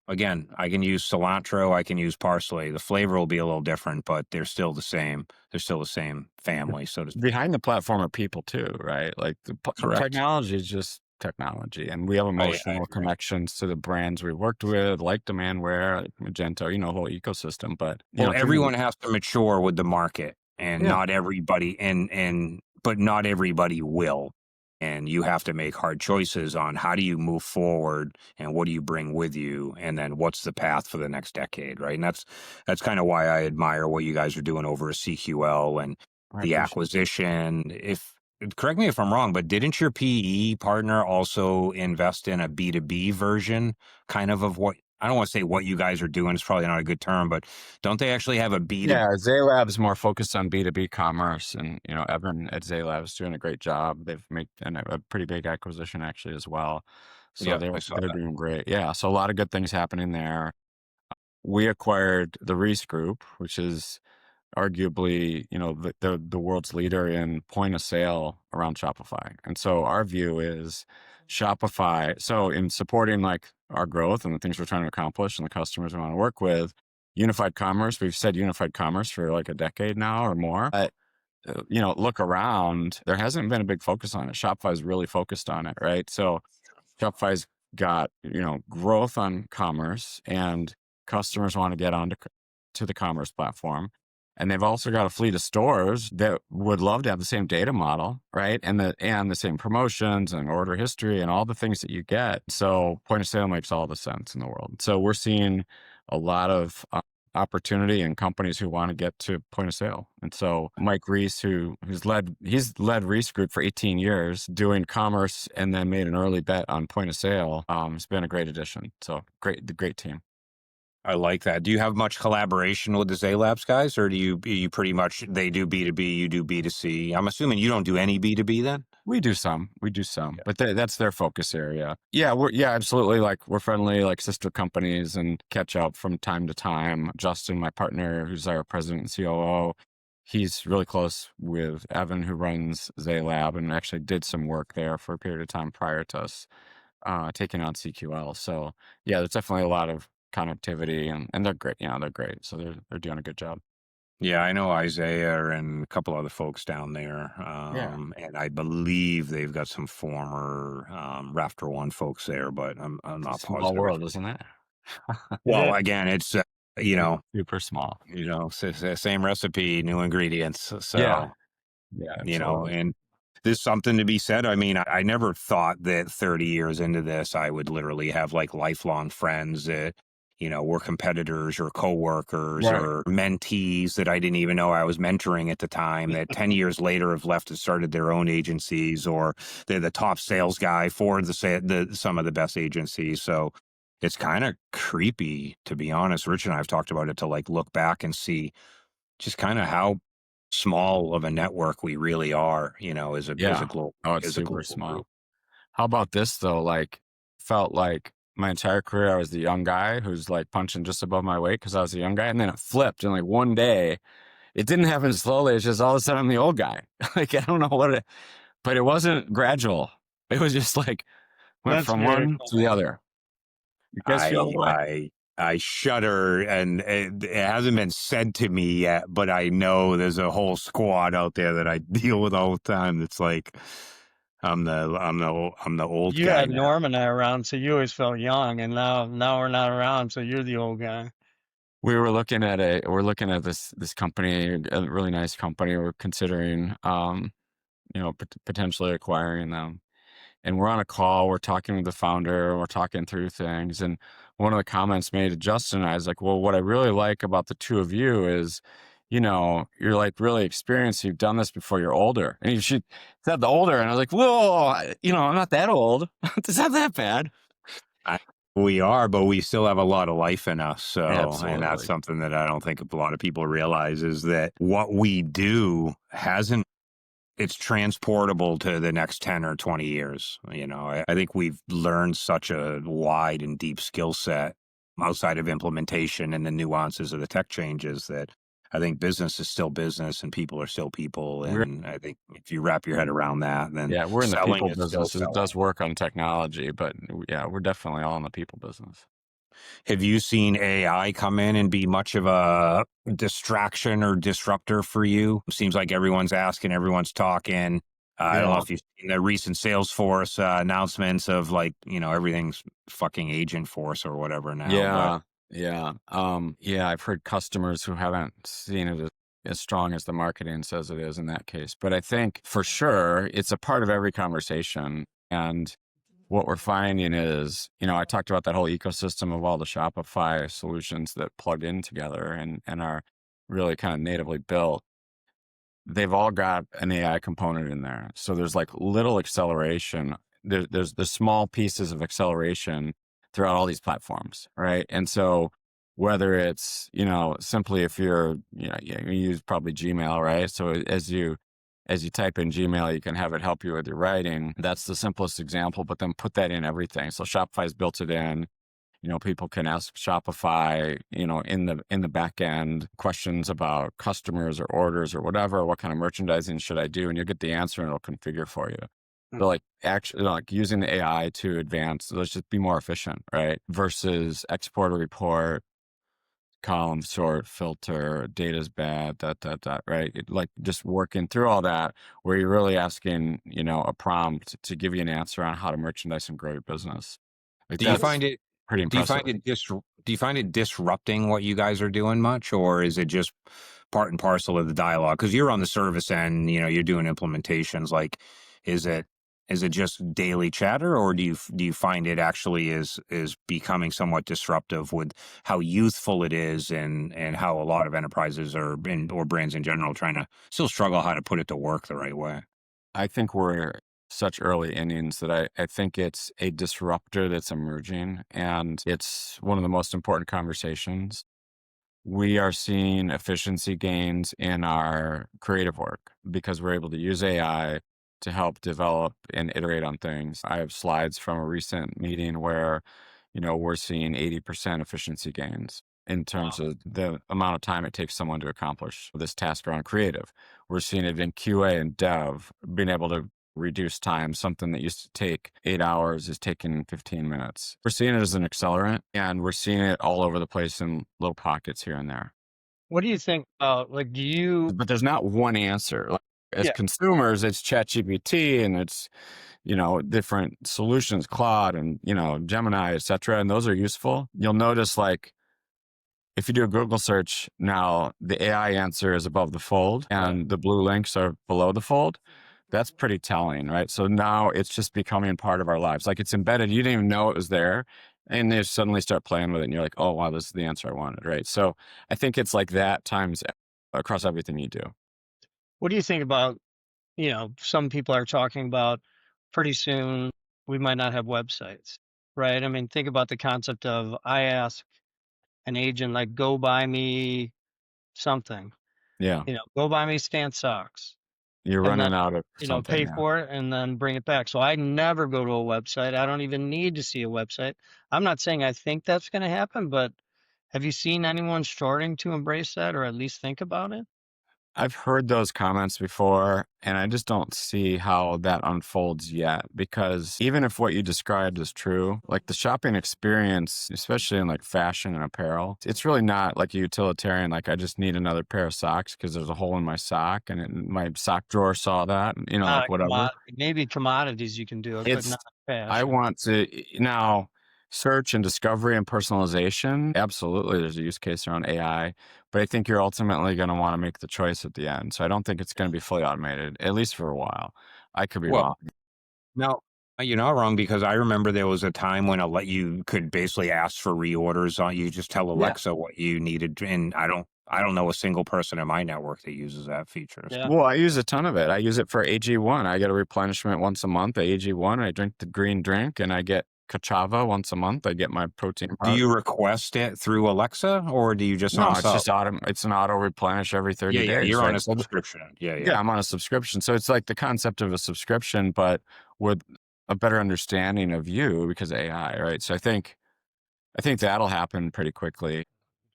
again, I can use cilantro, I can use parsley. The flavor will be a little different, but they're still the same. They're still the same family, so to speak. Behind the platform are people too, right? Like the Correct. technology is just technology, and we have I emotional agree. connections to the brands we worked with, like Demandware, like Magento, the whole ecosystem. But Well, everyone has to mature with the market, and yeah, not everybody, but not everybody will. And you have to make hard choices on how do you move forward and what do you bring with you, and then what's the path for the next decade, right? And that's kind of why I admire what you guys are doing over at CQL and I the appreciate acquisition. If correct me if I'm wrong, but didn't your PE partner also invest in a B2B version, kind of what, I don't want to say what you guys are doing, it's probably not a good term, but don't they actually have a B2B? Yeah, Zaylab's more focused on B2B commerce, and Evan at Zaylab's doing a great job. They've made a pretty big acquisition actually as well, so Yeah, they're I saw they're that. doing great. Yeah, so a lot of good things happening there. We acquired the Reese Group, which is arguably the world's leader in point of sale around Shopify, and so our view is Shopify. So in supporting like our growth and the things we're trying to accomplish and the customers we want to work with, unified commerce, we've said unified commerce for like a decade now or more. But, look around, there hasn't been a big focus on it. Shopify's really focused on it, right? So Shopify's got, growth on commerce, and customers want to get onto to the commerce platform. And they've also got a fleet of stores that would love to have the same data model, right? And the same promotions and order history and all the things that you get. So point of sale makes all the sense in the world. So we're seeing a lot of opportunity and companies who want to get to point of sale. And so Mike Reese, he's led Reese Group for 18 years doing commerce and then made an early bet on point of sale. It's been a great addition. So great team. I like that. Do you have much collaboration with the Zaylabs guys, or do you pretty much, they do B2B, you do B2C? I'm assuming you don't do any B2B then? We do some, but that's their focus area. Yeah, absolutely. Like we're friendly, like sister companies, and catch up from time to time. Justin, my partner, who's our president and COO, he's really close with Evan, who runs Zaylab, and actually did some work there for a period of time prior to us taking on CQL. So yeah, there's definitely a lot of connectivity, and they're great. They're great. So they're doing a good job. Yeah, I know Isaiah and a couple other folks down there. And I believe they've got some former Rafter One folks there, but I'm not Small positive. world, isn't it? Well, again, it's super small. Same recipe, new ingredients. So yeah, absolutely. and there's something to be said. I mean, I never thought that 30 years into this, I would literally have like lifelong friends that, were competitors or coworkers or mentees that I didn't even know I was mentoring at the time, that 10 years later have left and started their own agencies, or they're the top sales guy for some of the best agencies. So it's kind of creepy, to be honest. Rich and I have talked about it, to like look back and see just kind of how small of a network we really are, as a global. It's super small. Group. How about this though? Like, felt like my entire career I was the young guy who's like punching just above my weight because I was a young guy, and then it flipped, and like one day, it didn't happen slowly. It's just all of a sudden I'm the old guy. Like I don't know but it wasn't gradual. It was just like went from one to the other. You guys feel the way? I shudder, and it hasn't been said to me yet, but I know there's a whole squad out there that I deal with all the time. That's like, I'm the old guy. You had Norm and I around, so you always felt young, and now we're not around, so you're the old guy. We're looking at this company, a really nice company. We're considering, potentially acquiring them. And we're on a call, we're talking with the founder, we're talking through things. And one of the comments made to Justin and I is like, well, what I really like about the two of you is, you're like really experienced. You've done this before, you're older. And you said the older. And I was like, whoa, I'm not that old. It's not that bad. We are, but we still have a lot of life in us. So, Absolutely. And that's something that I don't think a lot of people realize, is that what we do it's transportable to the next 10 or 20 years. I think we've learned such a wide and deep skill set outside of implementation and the nuances of the tech changes, that I think business is still business and people are still people. And I think if you wrap your head around that, then we're in the people business. It does work on technology, but we're definitely all in the people business. Have you seen AI come in and be much of a distraction or disruptor for you? Seems like everyone's asking, everyone's talking. I don't know if you've seen the recent Salesforce announcements of like, everything's fucking agent force or whatever now. I've heard customers who haven't seen it as strong as the marketing says it is in that case. But I think for sure it's a part of every conversation. And what we're finding is, I talked about that whole ecosystem of all the Shopify solutions that plug in together and are really kind of natively built. They've all got an AI component in there. So there's like little acceleration. There's the small pieces of acceleration throughout all these platforms, right? And so whether it's, simply if you use probably Gmail, right? So as you type in Gmail, you can have it help you with your writing. That's the simplest example, but then put that in everything. So Shopify's built it in. People can ask Shopify, in the back end questions about customers or orders or whatever. What kind of merchandising should I do? And you'll get the answer and it'll configure for you. So like actually like using the AI to advance, let's just be more efficient, right? Versus export a report, column sort, filter, data's bad, right? Like just working through all that, where you're really asking, a prompt to give you an answer on how to merchandise and grow your business. Like do you find it pretty Do you impressive. find it do you find it disrupting what you guys are doing much, or is it just part and parcel of the dialogue? Because you're on the service end, you're doing implementations. Like, is it just daily chatter, or do you find it actually is becoming somewhat disruptive with how youthful it is, and how a lot of enterprises or brands in general trying to still struggle how to put it to work the right way? I think we're such early innings that I think it's a disruptor that's emerging, and it's one of the most important conversations. We are seeing efficiency gains in our creative work because we're able to use AI to help develop and iterate on things. I have slides from a recent meeting where, we're seeing 80% efficiency gains in Wow. terms of the amount of time it takes someone to accomplish this task around creative. We're seeing it in QA and dev, being able to reduce time. Something that used to take 8 hours is taking 15 minutes. We're seeing it as an accelerant, and we're seeing it all over the place in little pockets here and there. What do you think about, like, do you, But there's not one answer. Like, as yeah, consumers, it's ChatGPT and it's, different solutions, Claude and, Gemini, et cetera. And those are useful. You'll notice, like, if you do a Google search now, the AI answer is above the fold right. and the blue links are below the fold. That's pretty telling, right? So now it's just becoming part of our lives. Like, it's embedded. You didn't even know it was there. And you suddenly start playing with it and you're like, oh, wow, this is the answer I wanted, right? So I think it's like that times across everything you do. What do you think about, some people are talking about pretty soon we might not have websites, right? I mean, think about the concept of, I ask an agent, like, go buy me something, Yeah. go buy me Stan socks, You're and then, running out of something. pay Yeah. for it and then bring it back. So I never go to a website. I don't even need to see a website. I'm not saying I think that's going to happen, but have you seen anyone starting to embrace that or at least think about it? I've heard those comments before, and I just don't see how that unfolds yet. Because even if what you described is true, like the shopping experience, especially in like fashion and apparel, it's really not like a utilitarian, like I just need another pair of socks because there's a hole in my sock and my sock drawer saw that, Not like a whatever. commodity. Maybe commodities you can do it, but It's, not I fashion. want to now search and discovery and personalization. Absolutely, there's a use case around AI, but I think you're ultimately going to want to make the choice at the end. So I don't think it's going to be fully automated, at least for a while. I could be Well, wrong. no, you're not wrong, because I remember there was a time when you could basically ask for reorders on. You just tell Yeah. Alexa what you needed, and I don't know a single person in my network that uses that feature. Yeah. Well, I use a ton of it. I use it for AG1. I get a replenishment once a month at AG1. I drink the green drink and I get Kachava once a month. I get my protein Do powder. you request it through Alexa, or do you just No, on it's sub? just it's an auto replenish every Yeah, 30 yeah, days, you're on right? a So subscription. Yeah, yeah. yeah, I'm on a subscription. So it's like the concept of a subscription, but with a better understanding of you because of AI, right? So I think that'll happen pretty quickly.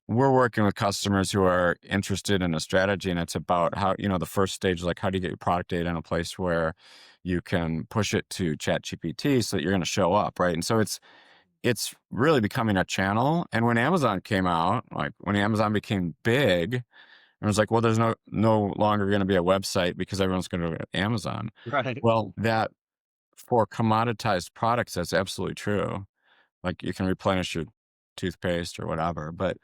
We're working with customers who are interested in a strategy, and it's about how, the first stage, like how do you get your product data in a place where you can push it to ChatGPT so that you're going to show up, right? And so it's really becoming a channel. And when Amazon came out, like when Amazon became big, it was like, well, there's no longer going to be a website because everyone's going to go to Amazon. Right. Well, that for commoditized products, that's absolutely true. Like you can replenish your toothpaste or whatever, but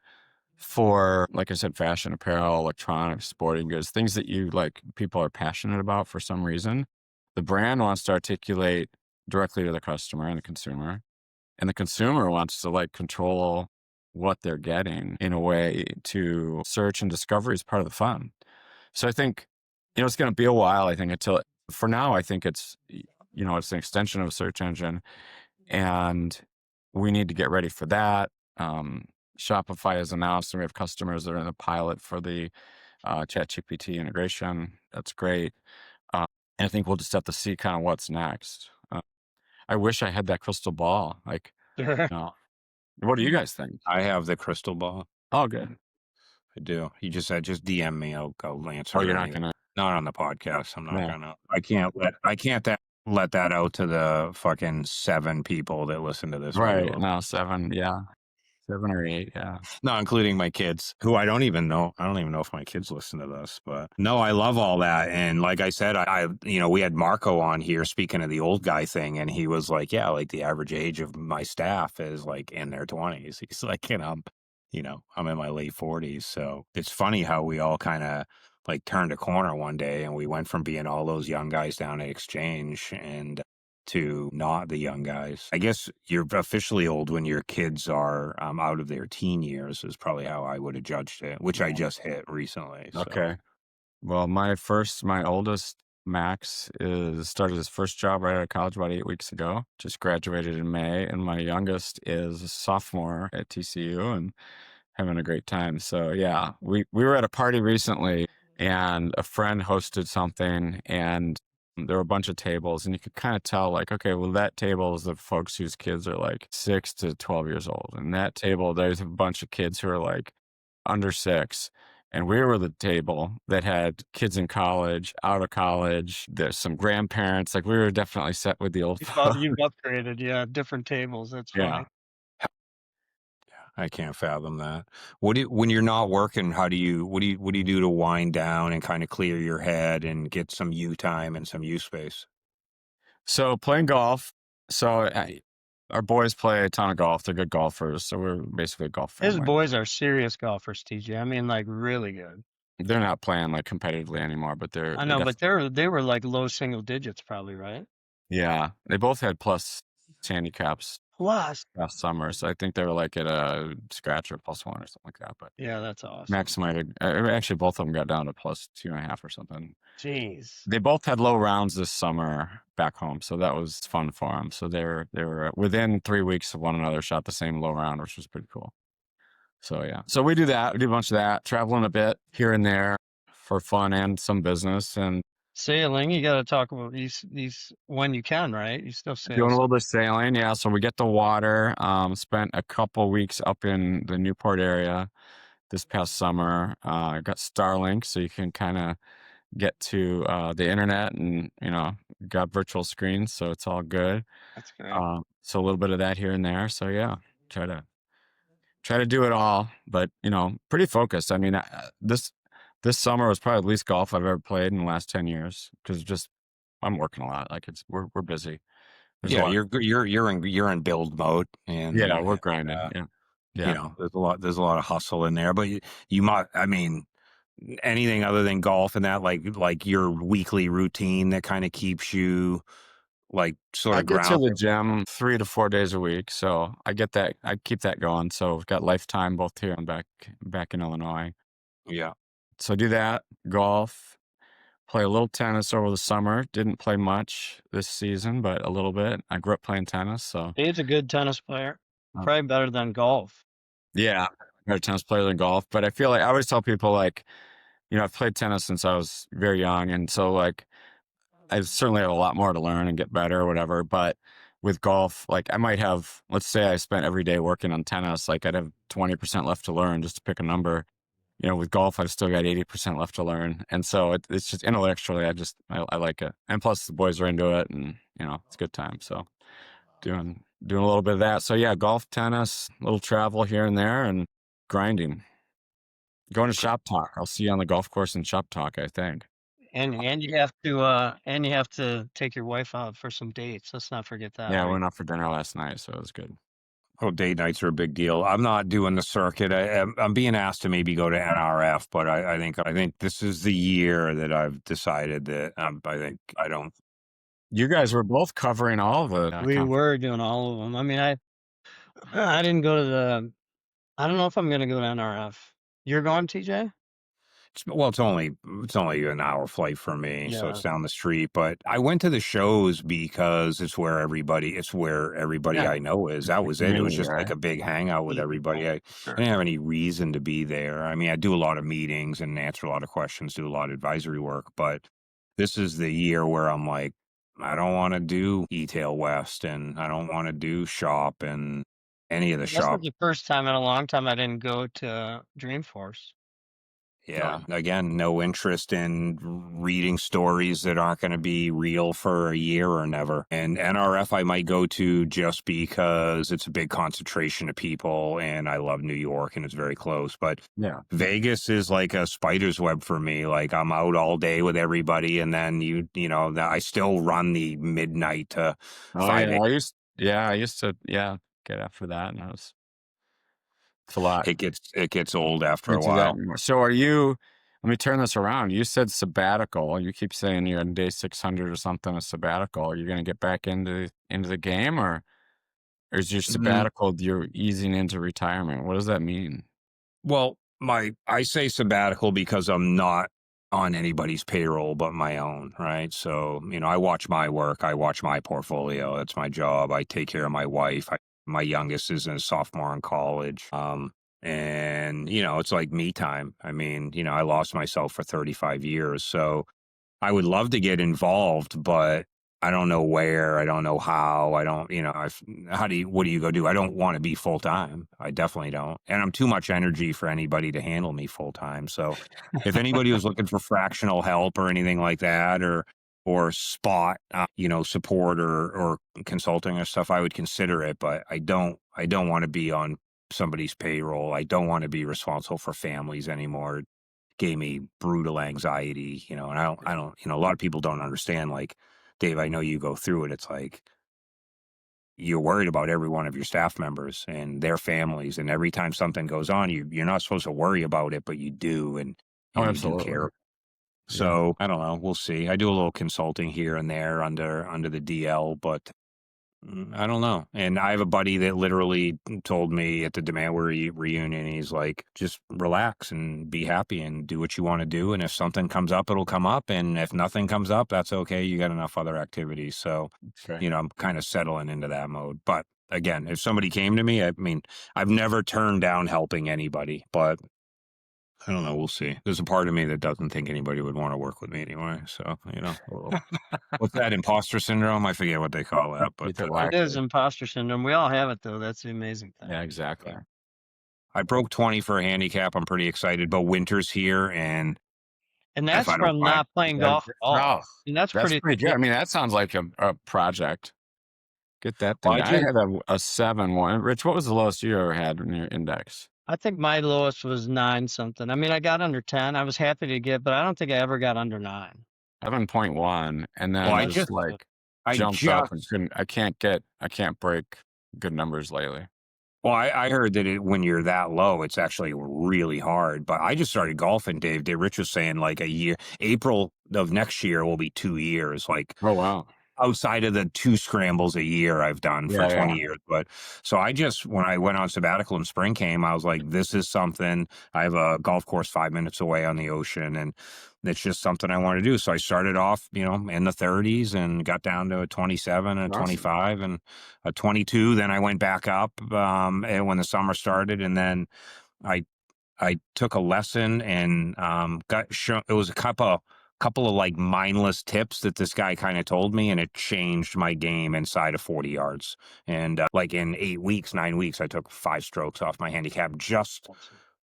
for, like I said, fashion, apparel, electronics, sporting goods, things that you like, people are passionate about for some reason, the brand wants to articulate directly to the customer and the consumer, and the consumer wants to like control what they're getting in a way to search and discovery is part of the fun. So I think, it's going to be a while, I think, until for now, I think it's an extension of a search engine and we need to get ready for that. Um, Shopify has announced, and we have customers that are in the pilot for the ChatGPT integration. That's great. Uh, and I think we'll just have to see kind of what's next. I wish I had that crystal ball. Like, no. What do you guys think? I have the crystal ball. Oh, good. I do. You just said just DM me. I'll answer Oh, you're not anything. gonna. Not on the podcast. I'm not No. gonna. I can't let that out to the fucking 7 people that listen to this Right regularly. now, 7. Yeah, 7 or 8, yeah. Not including my kids, who I don't even know. I don't even know if my kids listen to this, but no, I love all that. And like I said, we had Marco on here speaking of the old guy thing, and he was like, yeah, like the average age of my staff is like in their 20s. He's like, and I'm in my late 40s. So it's funny how we all kind of like turned a corner one day, and we went from being all those young guys down at Exchange and to not the young guys. I guess you're officially old when your kids are out of their teen years is probably how I would have judged it, which I just hit recently. So. Okay. Well, my oldest, Max, started his first job right out of college about 8 weeks ago. Just graduated in May, and my youngest is a sophomore at TCU and having a great time. So yeah, we were at a party recently, and a friend hosted something, and there were a bunch of tables, and you could kind of tell, like, okay, well, that table is the folks whose kids are like 6 to 12 years old, and that table, there's a bunch of kids who are like under 6. And we were the table that had kids in college, out of college. There's some grandparents. Like, we were definitely set with the old folks. You've upgraded, yeah, different tables. That's funny. Yeah. I can't fathom that. When you're not working, what do you do to wind down and kind of clear your head and get some you time and some you space? So playing golf. Our boys play a ton of golf. They're good golfers. So we're basically a golf His family. boys are serious golfers, TJ. I mean, like really good. They're not playing like competitively anymore, but I know, but they were like low single digits probably, right? yeah, they both had plus handicaps Plus. last summer. So I think they were like at a scratch or +1 or something like that. But Yeah, that's awesome. Max might have, actually both of them got down to +2.5 or something. Jeez. They both had low rounds this summer back home, so that was fun for them. So they were within 3 weeks of one another, shot the same low round, which was pretty cool. So yeah, so we do that. We do a bunch of that, traveling a bit here and there for fun and some business, and Sailing. You got to talk about these when you can, right? You still sail. doing a little bit of sailing. Yeah, so we get the water. Spent a couple weeks up in the Newport area this past summer. Got Starlink, so you can kind of get to the internet, and got virtual screens, so it's all good. That's great. So a little bit of that here and there. So yeah, try to do it all, but pretty focused. I mean, this summer was probably the least golf I've ever played in the last 10 years because I'm working a lot. Like we're busy. There's Yeah, you're in build mode, and yeah, we're grinding. Yeah. There's a lot of hustle in there, but you might, I mean, anything other than golf and that, like your weekly routine that kind of keeps you like sort I of get to the grounded. gym 3 to 4 days a week, so I get that. I keep that going. So we've got Lifetime both here and back in Illinois. Yeah. So I do that, golf, play a little tennis over the summer. Didn't play much this season, but a little bit. I grew up playing tennis, so Dave's a good tennis player. Probably better than golf. yeah, better tennis player than golf. But I feel like I always tell people, like, I've played tennis since I was very young, and so like I certainly have a lot more to learn and get better or whatever. But with golf, like I might have, let's say I spent every day working on tennis, like I'd have 20% left to learn, just to pick a number. With golf, I've still got 80% left to learn. And so it's just intellectually, I like it. And plus the boys are into it, and, it's a good time. So doing a little bit of that. So yeah, golf, tennis, a little travel here and there, and grinding. Going to Shop Talk. I'll see you on the golf course in Shop Talk, I think. And you have to take your wife out for some dates. Let's not forget that. Yeah, I right? went out for dinner last night, so it was good. Oh, date nights are a big deal. I'm not doing the circuit. I'm being asked to maybe go to NRF, but I think this is the year that I've decided that I think I don't. You guys were both covering all of it. We were doing all of them. I mean, I didn't go to I don't know if I'm going to go to NRF. You're going, TJ? Well, it's only an hour flight for me, so Yeah. it's down the street. But I went to the shows because it's where everybody Yeah. I know is. That was it. It was just Right. like a big hangout with everybody. I didn't have any reason to be there. I mean, I do a lot of meetings and answer a lot of questions, do a lot of advisory work. But this is the year where I'm like, I don't want to do E-Tail West, and I don't want to do shop and any of the This shop. was the first time in a long time I didn't go to Dreamforce. Yeah. Again, no interest in reading stories that aren't going to be real for a year or never. And NRF I might go to just because it's a big concentration of people and I love New York and it's very close. But Yeah. Vegas is like a spider's web for me. Like I'm out all day with everybody and then you know, I still run the midnight to 5 I used to get after that, and it's a lot. It gets old after Can't a do that while. anymore. So let me turn this around. You said sabbatical. You keep saying you're on day 600 or something, a sabbatical. Are you going to get back into the game, or is your Mm, sabbatical, you're easing into retirement? What does that mean? Well, I say sabbatical because I'm not on anybody's payroll but my own, right? So, I watch my work, I watch my portfolio. That's my job. I take care of my wife. My youngest is a sophomore in college. And it's like me time. I mean, I lost myself for 35 years. So I would love to get involved, but I don't know where, I don't know how, I don't, what do you go do? I don't want to be full time. I definitely don't. And I'm too much energy for anybody to handle me full time. So if anybody was looking for fractional help or anything like that, or spot, support or consulting or stuff, I would consider it, but I don't want to be on somebody's payroll. I don't want to be responsible for families anymore. Gave me brutal anxiety, and I don't, a lot of people don't understand, like, Dave, I know you go through it. It's like you're worried about every one of your staff members and their families. And every time something goes on, you're not supposed to worry about it, but you do. And Oh, you do absolutely. care. Yeah. So I don't know. We'll see. I do a little consulting here and there under the DL, but I don't know. And I have a buddy that literally told me at the DWRE reunion, he's like, just relax and be happy and do what you want to do. And if something comes up, it'll come up. And if nothing comes up, that's okay. You got enough other activities. So, Okay. I'm kind of settling into that mode. But again, if somebody came to me, I mean, I've never turned down helping anybody, but I don't know. We'll see. There's a part of me that doesn't think anybody would want to work with me anyway. So, what's that, imposter syndrome? I forget what they call that, but It is imposter syndrome. We all have it though. That's the amazing thing. Yeah, exactly. I broke 20 for a handicap. I'm pretty excited, but winter's here, and that's I don't from find not playing golf at all. And that's pretty good. yeah. I mean, that sounds like a project. Get that Well, thing. I had a 7-1. Rich, what was the lowest you ever had in your index? I think my lowest was 9 something. I mean, I got under 10. I was happy to get, but I don't think I ever got under 9. 7.1, and then I just jumped up and I can't break good numbers lately. Well, I heard that when you're that low, it's actually really hard. But I just started golfing, Dave. Rich was saying like a year, April of next year will be 2 years. Like, oh wow. Outside of the 2 scrambles a year I've done for 20 years. But so when I went on sabbatical and spring came, I was like, this is something. I have a golf course 5 minutes away on the ocean, and it's just something I want to do. So I started off, in the 30s and got down to a 27 and a 25 and a 22. Then I went back up and when the summer started, and then I took a lesson and got shown. It was a couple of like mindless tips that this guy kind of told me, and it changed my game inside of 40 yards. And like in 9 weeks, I took 5 strokes off my handicap just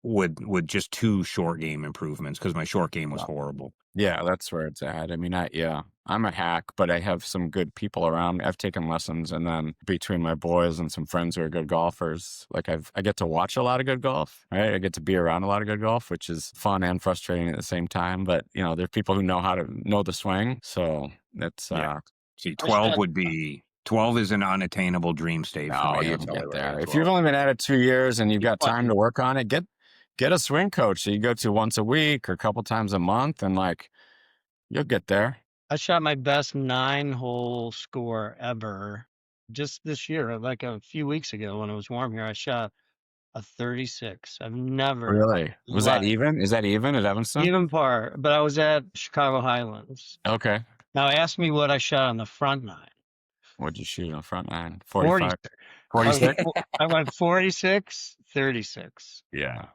with just 2 short game improvements, because my short game was horrible. Yeah, that's where it's at. I mean, I'm a hack, but I have some good people around me. I've taken lessons, and then between my boys and some friends who are good golfers, like I get to watch a lot of good golf, right? I get to be around a lot of good golf, which is fun and frustrating at the same time. But there are people who know the swing, so that's See, 12 is an unattainable dream state for me. You can get there. If you've only been at it 2 years and you've got time to work on it, get a swing coach that you go to once a week or a couple times a month, and you'll get there. I shot my best 9-hole score ever just this year, like a few weeks ago when it was warm here. I shot a 36. I've never really. Was that even? Is that even at Evanston? Even par, but I was at Chicago Highlands. Okay. Now ask me what I shot on the front 9. What'd you shoot on the front 9? 45. 46. I went 46, 36. Yeah.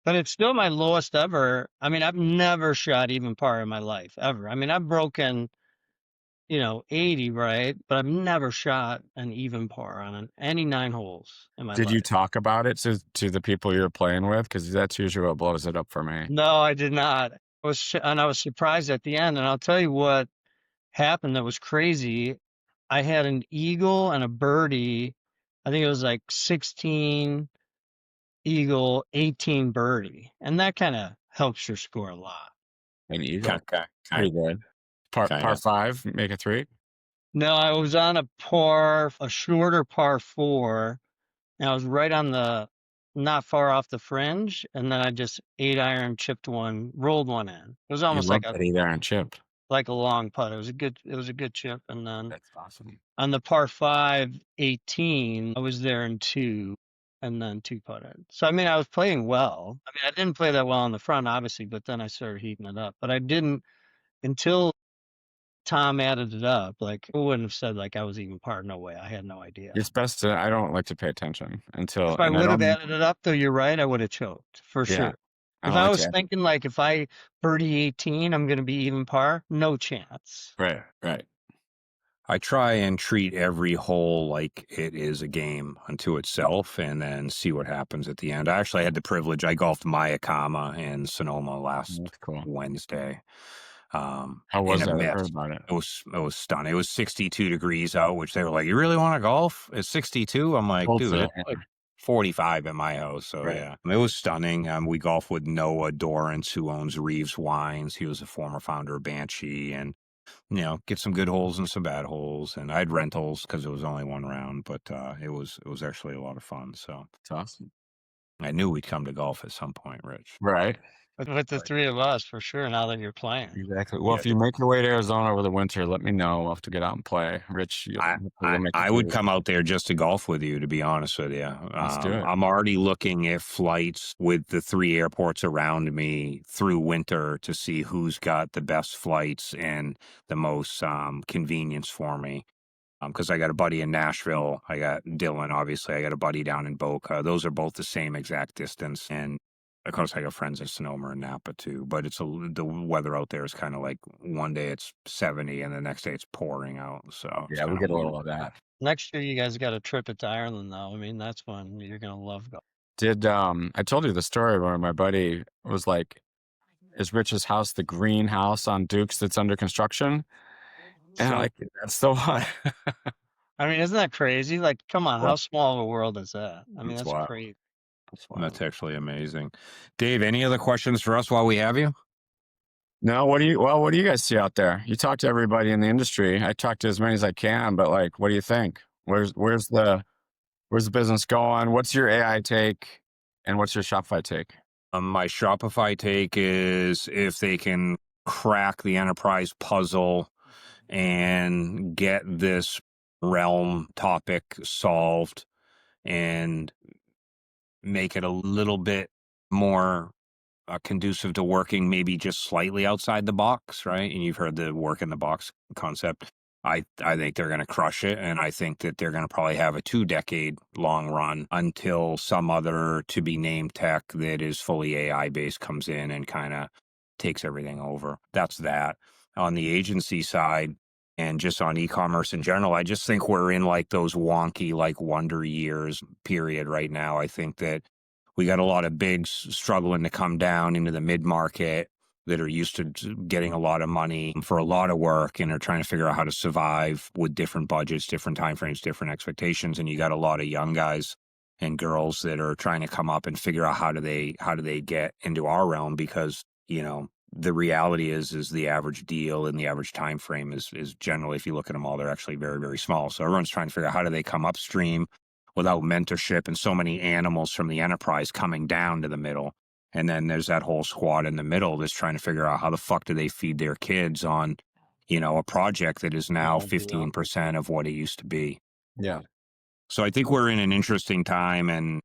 But it's still my lowest ever. I mean, I've never shot even par in my life, ever. I mean, I've broken, you know, 80, right? But I've never shot an even par on any 9 holes in my Did you life. talk about it to the people you're playing with? Because that's usually what blows it up for me. No, I did not. I was surprised at the end, and I'll tell you what happened that was crazy. I had an eagle and a birdie. I think it was like 16 eagle, 18 birdie, and that kind of helps your score a lot. An eagle. Okay. Pretty good. Par Kinda. 5, make a 3. No, I was on a shorter par 4, and I was right on not far off the fringe, and then I just 8-iron chipped one, rolled one in. It was You almost love that either and chip. like a long putt. It was a good chip, and then That's awesome. on the par 5, 18, I was there in 2, and then 2 putted. So I mean, I was playing well. I mean, I didn't play that well on the front, obviously, but then I started heating it up. But I didn't until Tom added it up. Like, I wouldn't have said like I was even par. No way. I had no idea. It's best to. I don't like to pay attention until. If I And I would have don't. added it up, though, you're right. I would have choked for Yeah. sure. I If don't I like was to. thinking like if I birdie 18, I'm going to be even par. No chance. Right. I try and treat every hole like it is a game unto itself and then see what happens at the end. I actually had the privilege. I golfed Mayakama in Sonoma last That's cool. Wednesday. How was in a that? I mist. heard about it. It was stunning. It was 62 degrees out, which they were like, "You really want to golf? It's 62." I'm like, Cold "Dude, today. it's like 45 at my house." So Right. yeah, it was stunning. We golfed with Noah Dorrance, who owns Reeves Wines. He was a former founder of Banshee, and get some good holes and some bad holes. And I had rentals because it was only one round, but it was actually a lot of fun. So It's awesome. I knew we'd come to golf at some point, Rich. Right. With the three of us, for sure, now that you're playing. Exactly. Well, Yeah. if you make your way to Arizona over the winter, let me know. We'll have to get out and play. Rich, I would come out there just to golf with you, to be honest with you. Let's do it. I'm already looking at flights with the 3 airports around me through winter to see who's got the best flights and the most convenience for me. Because I got a buddy in Nashville. I got Dylan, obviously. I got a buddy down in Boca. Those are both the same exact distance. And of course, I got friends in Sonoma and Napa too. But the weather out there is kind of like one day it's 70 and the next day it's pouring out. So Yeah, we get a little of that. Next year, you guys got a trip to Ireland, though. I mean, that's when you're gonna love golf. Did I told you the story where my buddy was like, "Is Rich's house the greenhouse on Dukes that's under construction?" And I'm like, that's the one. I mean, isn't that crazy? Like, come on, how small of a world is that? I mean, That's that's wild. crazy. That's actually amazing. Dave, any other questions for us while we have you? No, what do you guys see out there? You talk to everybody in the industry. I talk to as many as I can, but like, what do you think? Where's the business going? What's your AI take? And what's your Shopify take? My Shopify take is if they can crack the enterprise puzzle and get this realm topic solved and make it a little bit more conducive to working maybe just slightly outside the box, right? And you've heard the work in the box concept. I think they're going to crush it, and I think that they're going to probably have a 2-decade long run until some other to be named tech that is fully AI based comes in and kind of takes everything over. That's that. On the agency side and just on e-commerce in general, I just think we're in like those wonky like wonder years period right now. I think that we got a lot of bigs struggling to come down into the mid-market that are used to getting a lot of money for a lot of work and are trying to figure out how to survive with different budgets, different timeframes, different expectations. And you got a lot of young guys and girls that are trying to come up and figure out how do they get into our realm, because, the reality is the average deal and the average time frame is generally, if you look at them all, they're actually very, very small. So everyone's trying to figure out how do they come upstream without mentorship and so many animals from the enterprise coming down to the middle. And then there's that whole squad in the middle that's trying to figure out how the fuck do they feed their kids on, a project that is now 15% of what it used to be. Yeah. So I think we're in an interesting time, and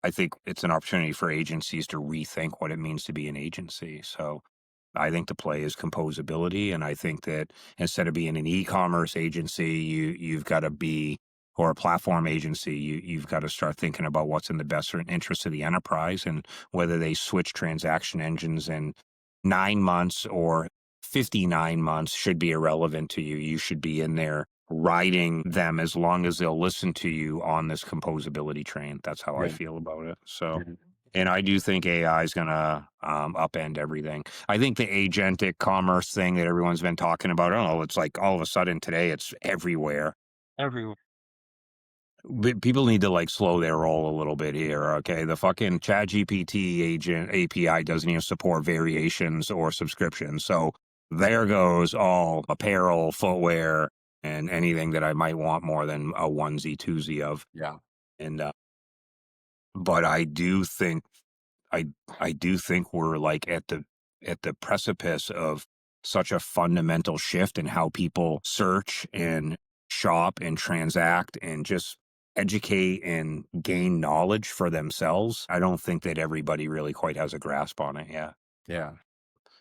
I think it's an opportunity for agencies to rethink what it means to be an agency. So I think the play is composability, and I think that instead of being an e-commerce agency, you've got to be, or a platform agency, you've got to start thinking about what's in the best interest of the enterprise, and whether they switch transaction engines in 9 months or 59 months should be irrelevant to you. You should be in there riding them as long as they'll listen to you on this composability train. That's how I Yeah. feel about it. So, Mhm. and I do think AI is going to upend everything. I think the agentic commerce thing that everyone's been talking about, I don't know, it's like all of a sudden today it's everywhere. everywhere. But people need to like slow their roll a little bit here. Okay. The fucking ChatGPT agent API doesn't even support variations or subscriptions. So there goes all apparel, footwear, and anything that I might want more than a onesie, twosie of. Yeah. And, but I do think I I do think we're like at the precipice of such a fundamental shift in how people search and shop and transact and just educate and gain knowledge for themselves. I don't think that everybody really quite has a grasp on it yet. Yeah.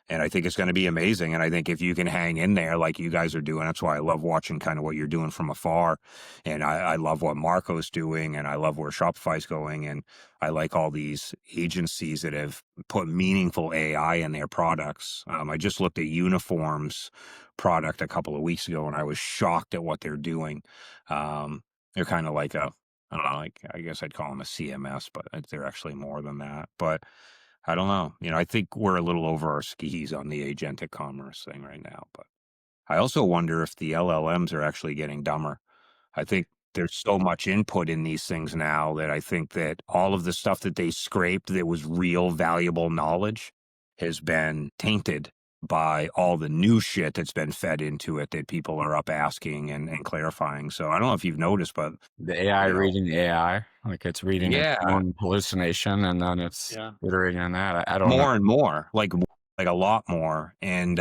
And I think it's going to be amazing. And I think if you can hang in there like you guys are doing, that's why I love watching kind of what you're doing from afar. And I love what Marco's doing, and I love where Shopify's going. And I like all these agencies that have put meaningful AI in their products. I just looked at Uniform's product a couple of weeks ago, and I was shocked at what they're doing. They're kind of like I don't know, like I guess I'd call them a CMS, but they're actually more than that. But I don't know. I think we're a little over our skis on the agentic commerce thing right now. But I also wonder if the LLMs are actually getting dumber. I think there's so much input in these things now that I think that all of the stuff that they scraped that was real valuable knowledge has been tainted by all the new shit that's been fed into it that people are up asking and clarifying. So I don't know if you've noticed, but The AI reading the AI, like it's reading its yeah, own hallucination, and then it's Yeah. iterating on that. I don't know. more and more, like a lot more. And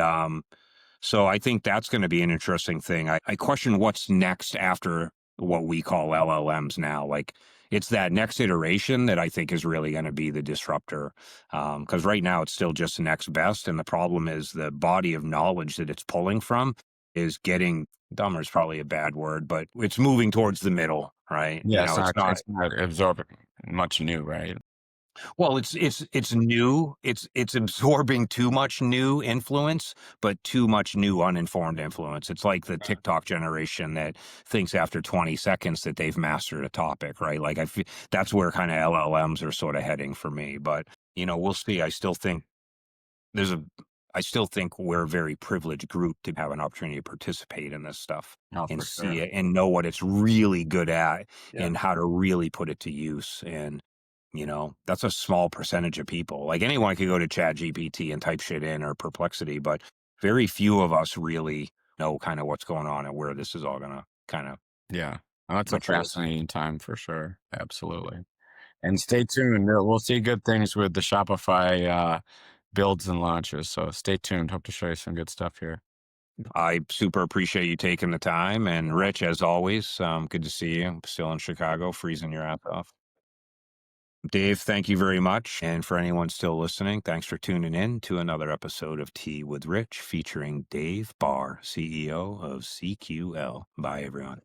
so I think that's going to be an interesting thing. I question what's next after what we call LLMs now. Like it's that next iteration that I think is really going to be the disruptor. Because right now it's still just next best. And the problem is the body of knowledge that it's pulling from is getting dumber is probably a bad word, but it's moving towards the middle, right? Yeah, It's not. it's not absorbing much new, right? Well, it's new. It's absorbing too much new influence, but too much new uninformed influence. It's like the TikTok generation that thinks after 20 seconds that they've mastered a topic, right? Like that's where kind of LLMs are sort of heading for me. But we'll see. There's a. I still think we're a very privileged group to have an opportunity to participate in this stuff Oh, and for see sure. it and know what it's really good at Yeah. and how to really put it to use. And that's a small percentage of people. Like anyone could go to ChatGPT and type shit in or Perplexity, but very few of us really know kind of what's going on and where this is all going to kind of Yeah. Oh, it's a mature. fascinating time for sure. Absolutely. And stay tuned. We'll see good things with the Shopify builds and launches. So stay tuned. Hope to show you some good stuff here. I super appreciate you taking the time. And Rich, as always, good to see you. I'm still in Chicago, freezing your ass off. Dave, thank you very much. And for anyone still listening, thanks for tuning in to another episode of Tea with Rich featuring Dave Barr, CEO of CQL. Bye, everyone.